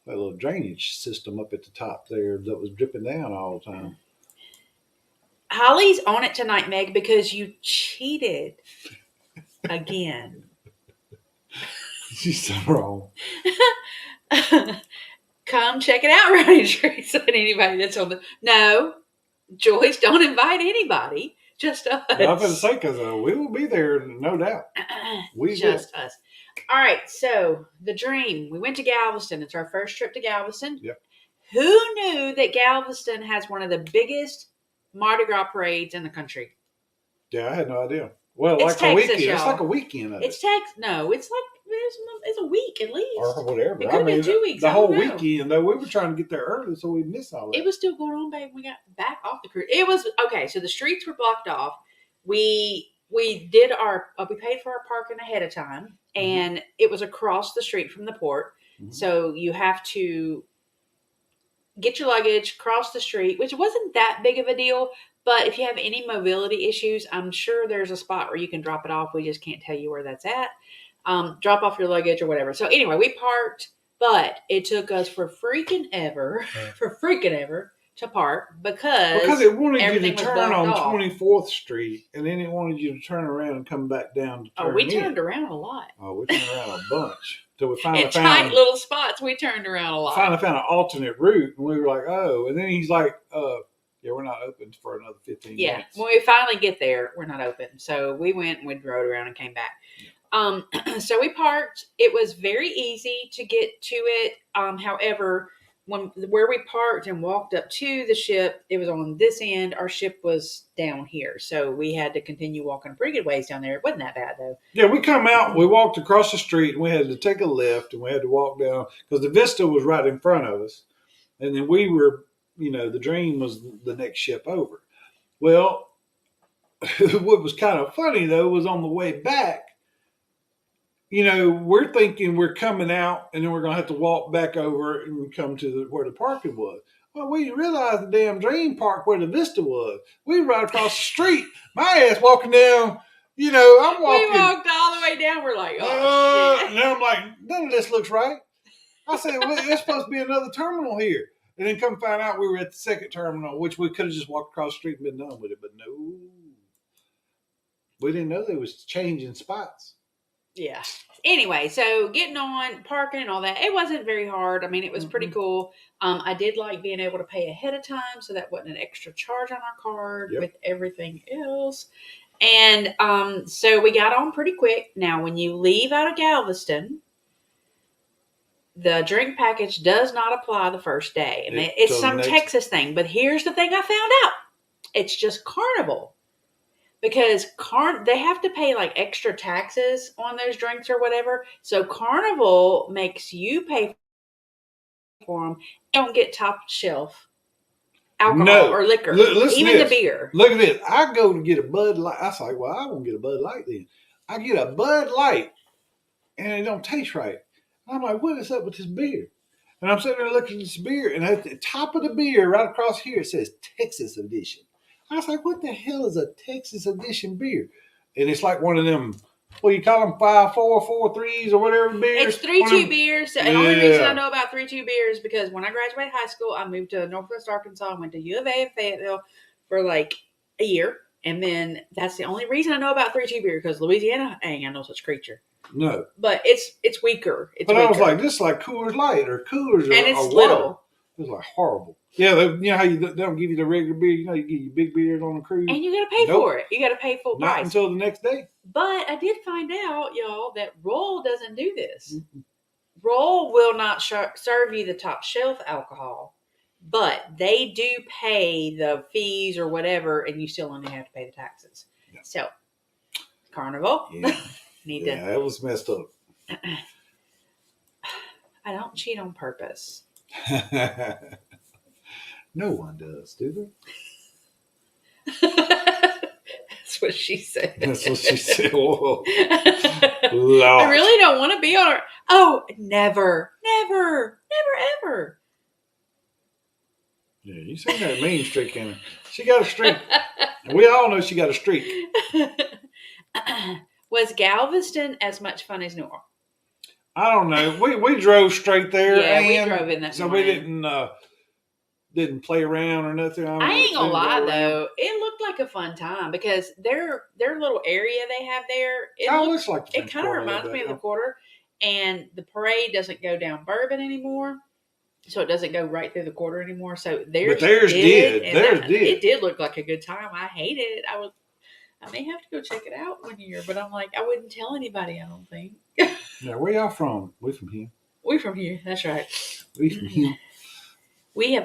little drainage system up at the top there that was dripping down all the time. Holly's on it tonight, Meg, because you cheated again. She's so wrong. Come check it out, Ronnie Teresa, and anybody that's on the... No, Joyce, don't invite anybody. Just us. Well, I was going to say, because we will be there, no doubt. Just us. All right, so the Dream. We went to Galveston. It's our first trip to Galveston. Yep. Who knew that Galveston has one of the biggest Mardi Gras parades in the country? Yeah, I had no idea. Well, It's like Texas, a weekend. y'all. It's like a weekend of it. It's Texas. No, it's like it's a week at least. Or whatever. It could have been 2 weeks. The I whole don't know. weekend, though, we were trying to get there early so we'd miss all that. It was still going on, babe. We got back off the cruise. It was okay. So the streets were blocked off. We did we paid for our parking ahead of time, and it was across the street from the port. Mm-hmm. So you have to get your luggage, cross the street, which wasn't that big of a deal. But if you have any mobility issues, I'm sure there's a spot where you can drop it off. We just can't tell you where that's at. Drop off your luggage or whatever. So anyway, we parked, but it took us for freaking ever to park because it wanted you to was turn blocked on off. 24th Street, and then it wanted you to turn around and come back down to turn we turned around a lot. Oh, we turned around a bunch. Till we finally In tight little spots, we turned around a lot. Finally found an alternate route, and we were like, oh. And then he's like, yeah, we're not open for another 15 minutes. Yeah, when we finally get there, we're not open. So we went and we rode around and came back. So we parked. It was very easy to get to it. However, where we parked and walked up to the ship, it was on this end. Our ship was down here. So we had to continue walking a pretty good ways down there. It wasn't that bad, though. Yeah, we come out, we walked across the street, and we had to take a left, and we had to walk down, because the Vista was right in front of us. And then we were, the Dream was the next ship over. Well, what was kind of funny, though, was on the way back, we're thinking we're coming out, and then we're going to have to walk back over and come to where the parking was. Well, we didn't realize the damn Dream parked where the Vista was. We were right across the street. My ass walking down, I'm walking. We walked all the way down. We're like, oh, shit. And then I'm like, none of this looks right. I said, well, there's supposed to be another terminal here. And then come find out we were at the second terminal, which we could have just walked across the street and been done with it. But no, we didn't know there was changing spots. Yeah. Anyway, so getting on, parking and all that, it wasn't very hard. I mean, it was pretty cool. I did like being able to pay ahead of time, so that wasn't an extra charge on our card with everything else. And so we got on pretty quick. Now, when you leave out of Galveston, the drink package does not apply the first day. And it's some Texas thing. But here's the thing I found out. It's just Carnival. Because they have to pay like extra taxes on those drinks or whatever. So Carnival makes you pay for them. You don't get top shelf alcohol or liquor. Even the beer. Look at this. I go to get a Bud Light. I was like, well, I won't get a Bud Light then. I get a Bud Light and it don't taste right. I'm like, what is up with this beer? And I'm sitting there looking at this beer, and at the top of the beer, right across here, it says Texas Edition. I was like, what the hell is a Texas Edition beer? And it's like one of them, what do you call them, 5-4, 4-3s or whatever beers? It's 3-2 beers. And the only reason I know about 3-2 beers is because when I graduated high school, I moved to Northwest Arkansas and went to U of A in Fayetteville for like a year. And then that's the only reason I know about 3-2 beer, because Louisiana, I ain't got no such creature. No. But it's weaker. I was like, this is like Coors Light or Coors. And it's little. It was like horrible. Yeah, you know how they don't give you the regular beer. You give you big beers on the cruise. And you got to pay for it. You got to pay full price. Not until the next day. But I did find out, y'all, that Roll doesn't do this. Mm-hmm. Roll will not serve you the top shelf alcohol, but they do pay the fees or whatever, and you still only have to pay the taxes. Yeah. So, Carnival. Yeah. It was messed up. I don't cheat on purpose. No one does, do they? That's That's what she said. That's what she said. Whoa. Lord. I really don't want to be on her. Oh, never, ever. Yeah, you seen that mean streak in her. She got a streak. We all know she got a streak. Was Galveston as much fun as New Orleans? I don't know. We drove straight there. Yeah, and we drove in that so morning. we didn't play around or nothing. I ain't gonna lie though, it looked like a fun time because their little area they have there. It looks like it kind of reminds me of the quarter, and the parade doesn't go down Bourbon anymore, so it doesn't go right through the quarter anymore. So theirs did. It did look like a good time. I hated it. I may have to go check it out one year, but I'm like, I wouldn't tell anybody. I don't think. Yeah, where y'all from? We from here. We from here. That's right. We from here. We have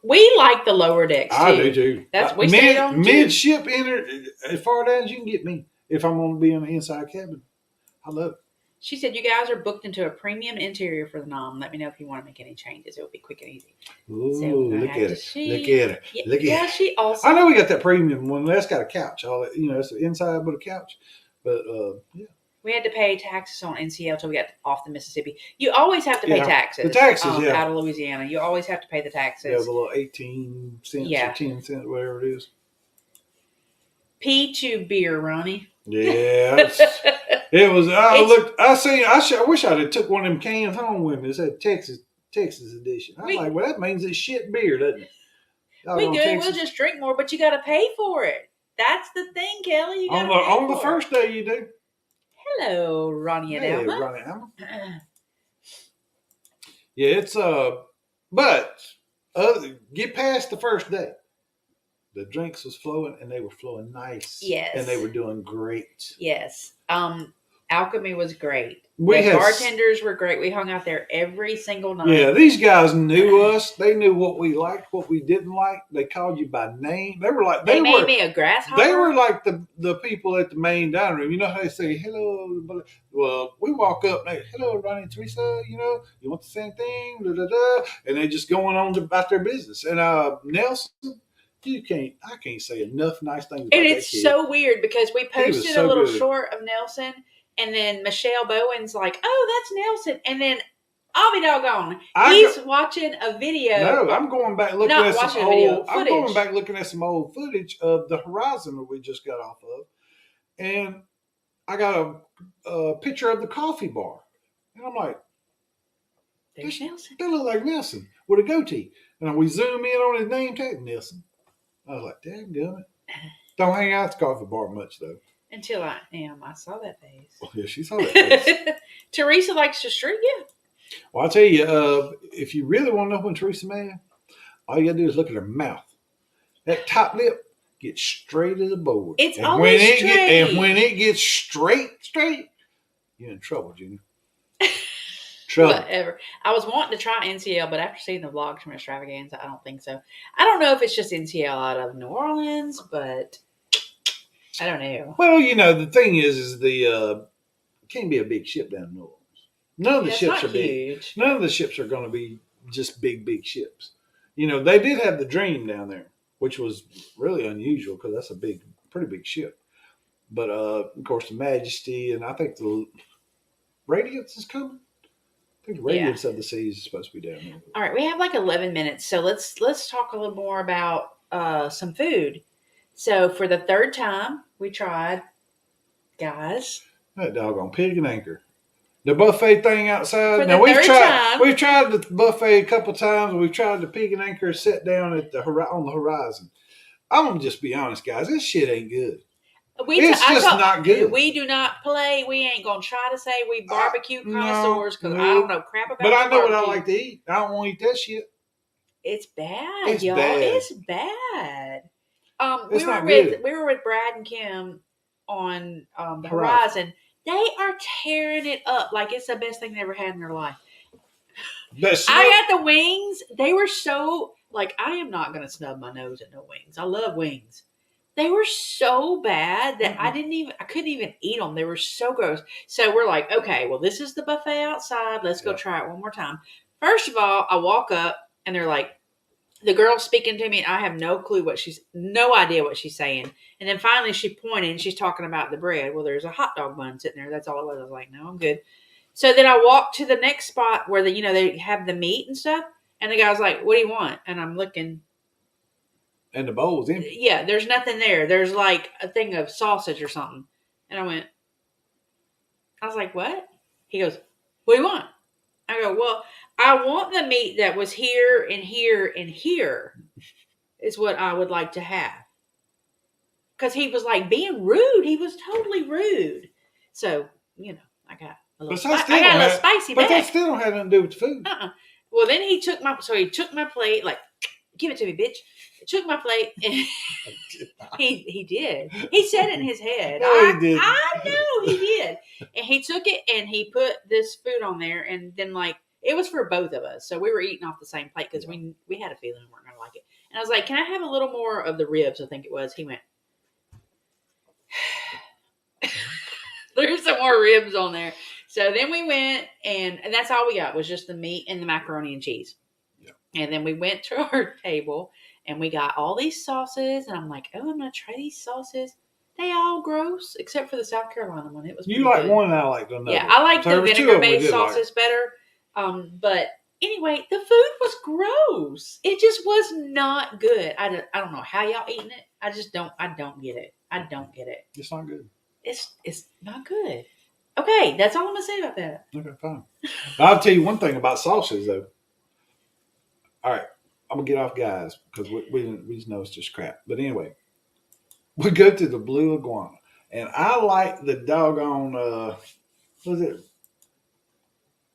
we like the lower decks too. I do too. That's we stayed on midship as far down as you can get me if I'm going to be in the inside cabin. I love it. She said you guys are booked into a premium interior for the nom. Let me know if you want to make any changes. It will be quick and easy. Ooh, so look at her! Look at her! Yeah, look at her! She also. I know we got that premium one. That's got a couch. It's inside with a couch. But yeah. We had to pay taxes on NCL until we got off the Mississippi. You always have to pay taxes. The taxes, out of Louisiana. You always have to pay the taxes. Yeah, the little 18 cents or 10 cents, whatever it is. P2 beer, Ronnie. Yeah. It was. I wish I'd have took one of them cans home with me. It said Texas edition. I'm like, well, that means it's shit beer, doesn't it? We good. We'll just drink more, but you got to pay for it. That's the thing, Kelly. You got to pay on for the first day you do. Hello, Ronnie and Alma. Ronnie and Alma. Yeah, it's but get past the first day. The drinks was flowing, and they were flowing nice. Yes, and they were doing great. Yes, Alchemy was great. The bartenders were great. We hung out there every single night. Yeah, these guys knew us. They knew what we liked, what we didn't like. They called you by name. They were like they made me a grasshopper. They were like the people at the main dining room. You know how they say hello. Well, we walk up and they, hello, Ronnie and Teresa. You want the same thing, da, da, da. And they just going on about their business. And Nelson. I can't say enough nice things about and it's that kid. So weird because we posted a little short of Nelson, and then Michelle Bowen's like, "Oh, that's Nelson," and then I'll be doggone, he's watching a video. No, I'm going back looking at some old. I'm going back looking at some old footage of the Horizon that we just got off of, and I got a picture of the coffee bar, and I'm like, "There's Nelson. That look like Nelson with a goatee." And we zoom in on his name tag, Nelson. I was like, "Dadgummit." Don't hang out at the coffee bar much though. Until I saw that face. Well, yeah, she saw that face. Teresa likes to street you. Well, I'll tell you, if you really want to know when Teresa mad, all you gotta do is look at her mouth. That top lip gets straight as a board. It's always straight. And when it gets straight, you're in trouble, Junior. Trouble. Whatever. I was wanting to try NCL, but after seeing the vlogs from Extravaganza, I don't think so. I don't know if it's just NCL out of New Orleans, but I don't know. Well, the thing is the can't be a big ship down in New Orleans. None of the ships are big. None of the ships are going to be just big ships. They did have the Dream down there, which was really unusual because that's a pretty big ship. But of course, the Majesty and I think the Radiance is coming. I think the Radiance of the Seas is supposed to be down there. All right, we have like 11 minutes, so let's talk a little more about some food. So for the third time, we tried, guys. That doggone Pig and Anchor. The buffet thing outside. Now we've tried the buffet a couple times. We've tried the Pig and Anchor sit down on the Horizon. I'm gonna just be honest, guys. This shit ain't good. It's just not good. We do not play. We ain't gonna try to say we barbecue connoisseurs because I don't know crap about. But I know what I like to eat. I don't want to eat that shit. It's bad, it's y'all. Bad. It's bad. We were with Brad and Kim on the Horizon. They are tearing it up like it's the best thing they ever had in their life. I got the wings. They were so I am not gonna snub my nose at no wings. I love wings. They were so bad that I couldn't even eat them. They were so gross. So we're like, okay, well, this is the buffet outside. Let's go try it one more time. First of all, I walk up and they're like, the girl's speaking to me, and I have no idea what she's saying. And then finally she pointed and she's talking about the bread. Well, there's a hot dog bun sitting there. That's all it was. I was like, no, I'm good. So then I walked to the next spot where they have the meat and stuff. And the guy was like, what do you want? And I'm looking. And the bowl was empty. Yeah, there's nothing there. There's like a thing of sausage or something. And I was like, what? He goes, what do you want? I go, well, I want the meat that was here and here and here is what I would like to have. Because he was like being rude. He was totally rude. So, I got a little spicy But back. that still don't have nothing to do with the food. Well, then he took my plate, like, give it to me, bitch. He took my plate, and he did. He said it in his head. No, he didn't. I know he did. And he took it, and he put this food on there, and then, like, it was for both of us. So we were eating off the same plate because we had a feeling we weren't going to like it. And I was like, can I have a little more of the ribs, I think it was. He went, there's some more ribs on there. So then we went, and that's all we got was just the meat and the macaroni and cheese. Yeah. And then we went to our table, and we got all these sauces. And I'm like, oh, I'm going to try these sauces. They all gross, except for the South Carolina one. It was you like good. one, and I like another. Yeah, I like the vinegar-based sauces better. But anyway, the food was gross. It just was not good. I don't know how y'all eating it. I don't get it. I don't get it. It's not good. It's not good. Okay, that's all I'm gonna say about that. Okay, fine. I'll tell you one thing about sauces, though. All right, I'm gonna get off, guys, because we just know it's just crap. But anyway, we go to the Blue Iguana, and I like the doggone what was it?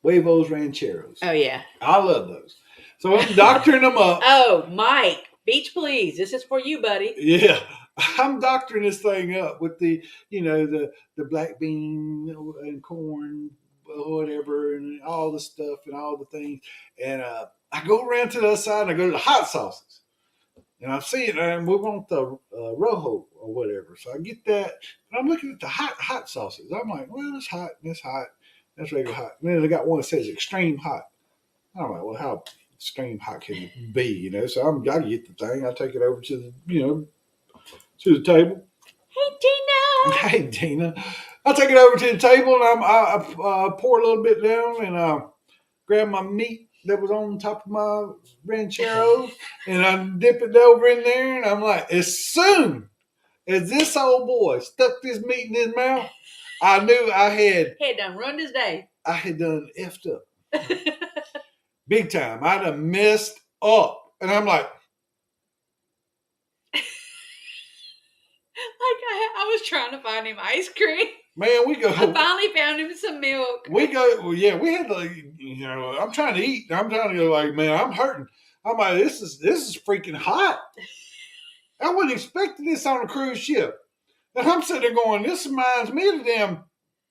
Huevos Rancheros. Oh yeah, I love those. So I'm doctoring them up. Oh, Mike, beach please. This is for you, buddy. Yeah. I'm doctoring this thing up with the black bean and corn, whatever, and all the stuff and all the things. And I go around to the other side and I go to the hot sauces. And I see it and we want the Rojo or whatever. So I get that. And I'm looking at the hot sauces. I'm like, well, it's hot, and it's hot, that's regular hot. And then I got one that says extreme hot. I'm like, well, how extreme hot can it be? So I get the thing. I take it over to the, to the table. Hey, Dina. I take it over to the table and I pour a little bit down and grab my meat that was on top of my ranchero and I dip it over in there. And I'm like, as soon as this old boy stuck this meat in his mouth, I knew I had done ruined his day. I had done effed up. Big time. I done messed up. And I'm like, I was trying to find him ice cream. Man, we go. I finally found him some milk. We go. Well, yeah, we had to. I'm trying to eat. I'm trying to go. Like, man, I'm hurting. I'm like, this is freaking hot. I wasn't expecting this on a cruise ship. And I'm sitting there going, this reminds me of the damn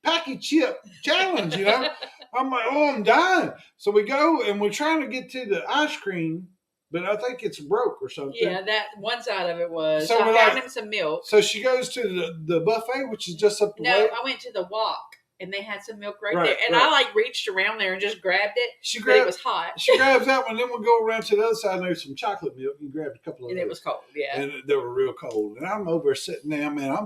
packy chip challenge. I'm like, oh, I'm dying. So we go and we're trying to get to the ice cream. But I think it's broke or something. Yeah, that one side of it was. So I found him some milk. So she goes to the buffet, which is just up the way. No, I went to the walk, and they had some milk right there. And I reached around there and just grabbed it. But it was hot. She grabs that one. Then we'll go around to the other side and there's some chocolate milk. You grabbed a couple of and those. It was cold, yeah. And they were real cold. And I'm over sitting there, man.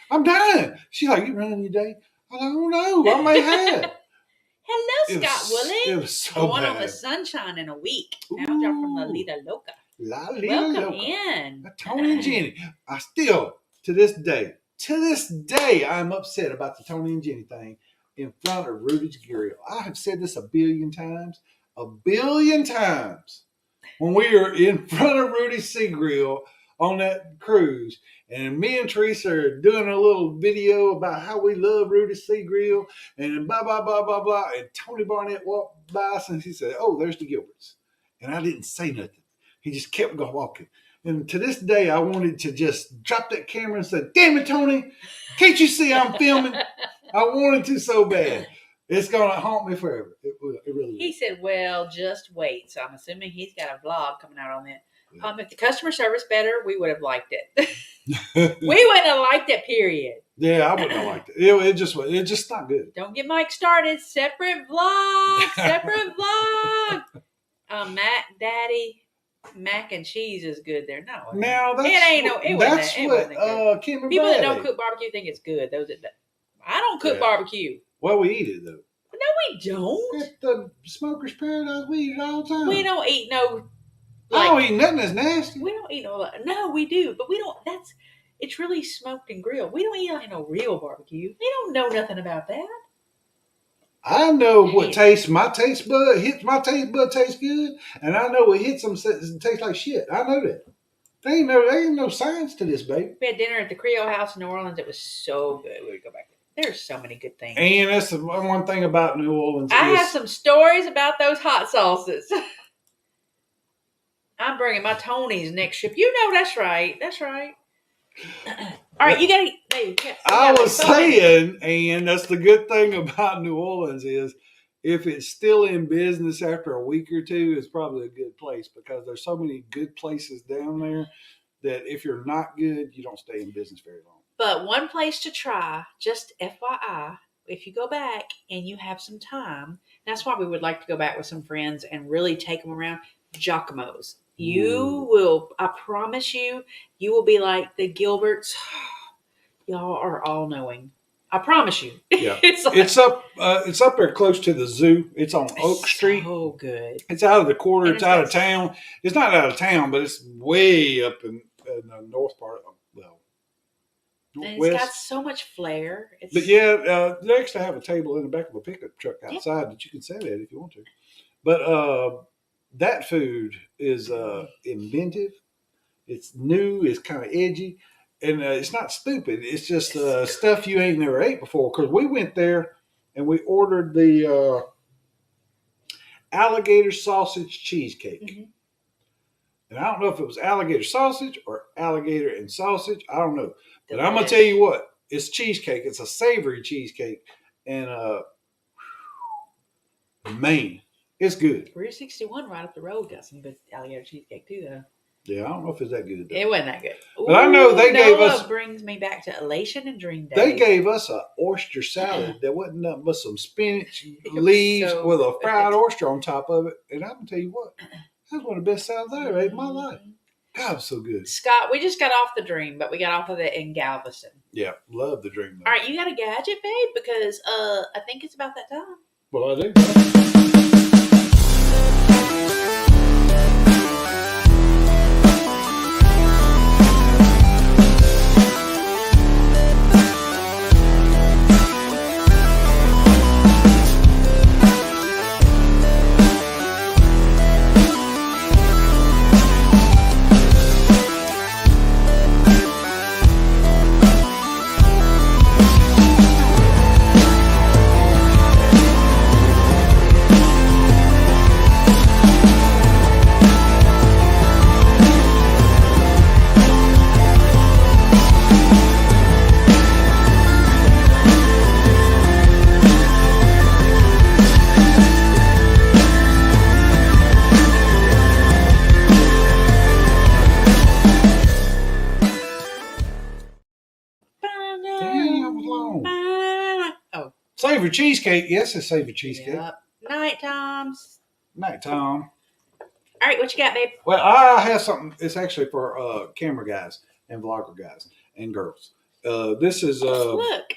I'm dying. She's like, you running your day? I'm like, oh no, I may have. Hello, Scott Woolley. It was so Going bad. on the sunshine in a week. Now I'm from La Lita Loca. Welcome in. Tony and Jenny. I still, to this day, I'm upset about the Tony and Jenny thing in front of Rudy's Grill. I have said this a billion times. When we were in front of Rudy's Sea Grill on that cruise, and me and Teresa are doing a little video about how we love Rudy's Sea Grill, and blah, blah, blah, blah, blah. And Tony Barnett walked by us and he said, oh, there's the Gilberts. And I didn't say nothing. He just kept walking. And to this day, I wanted to just drop that camera and say, damn it, Tony, can't you see I'm filming? I wanted to so bad. It's going to haunt me forever. It really will. He said, well, just wait. So I'm assuming he's got a vlog coming out on that. If the customer service better, we would have liked it. We wouldn't have liked it, period. Yeah, I wouldn't have liked it. It's just not good. Don't get Mike started. Separate vlog. Mac and cheese is good there. No, Now it ain't no. It that's wasn't good. Kimber People that Valley. don't cook barbecue think it's good. I don't cook Yeah. barbecue. Well, we eat it though. No, we don't. At the Smoker's Paradise, we eat it all the time. We don't eat no. I don't eat nothing that's nasty. We don't eat no. No, we do, but we don't. It's really smoked and grilled. We don't eat like no real barbecue. We don't know nothing about that. I know what tastes my taste bud hits my taste bud tastes good, and I know what hits them tastes like shit. I know that. There ain't no science to this, baby. We had dinner at the Creole House in New Orleans. It was so good. We would go back. There's so many good things. And that's the one thing about New Orleans. I have some stories about those hot sauces. I'm bringing my Tony's next trip. You know that's right. That's right. All right, you got to. I was saying, and that's the good thing about New Orleans is if it's still in business after a week or two, it's probably a good place because there's so many good places down there that if you're not good, you don't stay in business very long. But one place to try, just FYI, if you go back and you have some time, that's why we would like to go back with some friends and really take them around. Giacomo's. You will, I promise you, you will be like the Gilberts. Y'all are all knowing. I promise you. Yeah, it's up there close to the zoo. It's on Oak Street. Oh, good. It's out of the quarter. It's out of town. It's not out of town, but it's way up in the north part of and it's got so much flair. But yeah, they actually have a table in the back of a pickup truck outside that you can sit at if you want to. But that food is inventive. It's new. It's kind of edgy. And it's not stupid. It's just stuff you ain't never ate before. Because we went there and we ordered the alligator sausage cheesecake. Mm-hmm. And I don't know if it was alligator sausage or alligator and sausage. I don't know. But I'm going to tell you what. It's cheesecake. It's a savory cheesecake. And man, it's good. Route 61 right up the road got some good alligator cheesecake too, though. Yeah, I don't know if it's that good. It wasn't that good. But I know they gave us. Brings me back to elation and dream day. They gave us an oyster salad that wasn't nothing but some spinach leaves with a fried oyster on top of it. And I'm gonna tell you what, that's one of the best salads I ever ate in my life. God, it was so good. Scott, we just got off the Dream, but we got off of it in Galveston. Yeah, love the Dream. All right, you got a gadget, babe? Because I think it's about that time. Well, I do. Savory cheesecake. Yes, it's savory cheesecake. Yep. Nighttime. All right, what you got, babe? Well, I have something. It's actually for camera guys and vlogger guys and girls. This is look,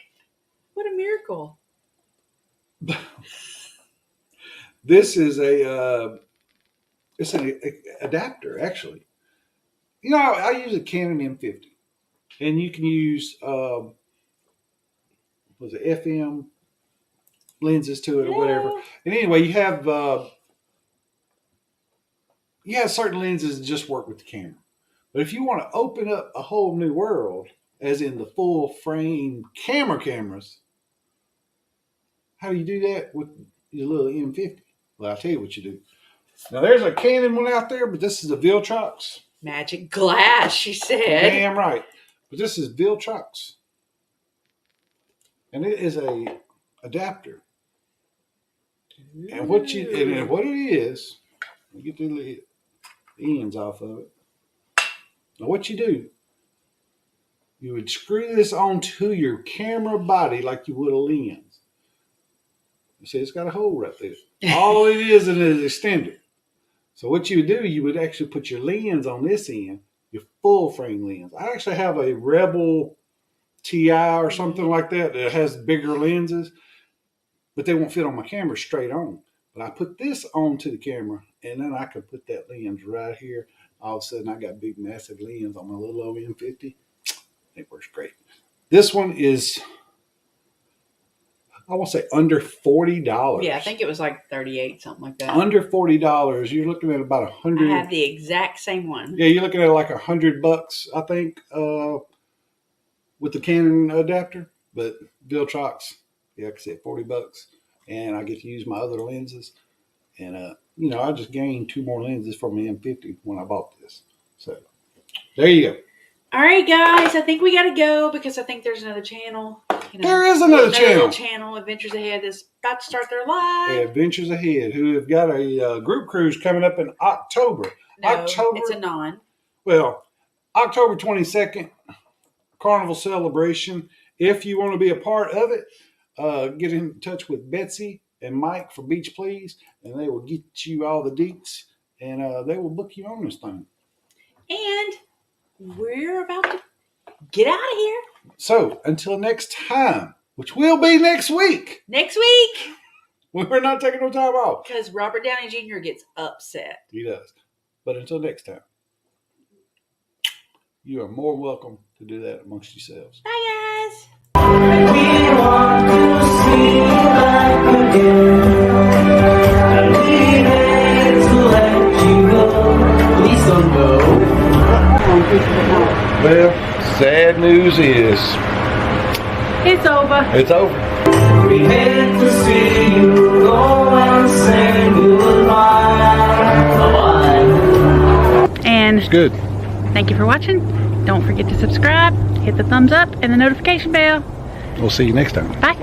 what a miracle! This is it's an adapter actually. You know, I use a Canon M50, and you can use was it FM lenses to it or whatever. And anyway, you have certain lenses that just work with the camera. But if you want to open up a whole new world, as in the full frame cameras, how do you do that with your little M50? Well, I'll tell you what you do. Now, there's a Canon one out there, but this is a Viltrox. Magic glass, she said. Damn right. But this is Viltrox. And it is a adapter. Ooh. And what it is, let me get the ends off of it. Now what you do, you would screw this onto your camera body like you would a lens. You see, it's got a hole right there. All it is an extender. So what you would do, you would actually put your lens on this end, your full frame lens. I actually have a Rebel TI or something like that that has bigger lenses, but they won't fit on my camera straight on. But I put this onto the camera, and then I could put that lens right here. All of a sudden, I got big, massive lens on my little old M50. It works great. This one is, I want to say, under $40. Yeah, I think it was like 38, something like that. Under $40. You're looking at about 100. I have the exact same one. Yeah, you're looking at like $100, I think, with the Canon adapter. But Viltrox, yeah, like I said, $40, and I get to use my other lenses. And I just gained 2 more lenses from the M50 when I bought this. So there you go. All right, guys, I think we got to go because I think there's another channel. There is another channel, Adventures Ahead, that's about to start their live. Adventures Ahead, who have got a group cruise coming up in October. No, it's a non. Well, October 22nd, Carnival celebration. If you want to be a part of it, get in touch with Betsy and Mike for Beach Please, and they will get you all the deets, and they will book you on this thing. And we're about to get out of here. So, until next time, which will be next week. Next week. We're not taking no time off. Because Robert Downey Jr. gets upset. He does. But until next time, you are more welcome to do that amongst yourselves. Bye, guys. We want to see you back again. We hate to let you go. Please don't go. Well, sad news is It's over. it's over. We hate to see you go and say goodbye. Bye-bye. And It's good. thank you for watching. Don't forget to subscribe, hit the thumbs up, and the notification bell. We'll see you next time. Bye.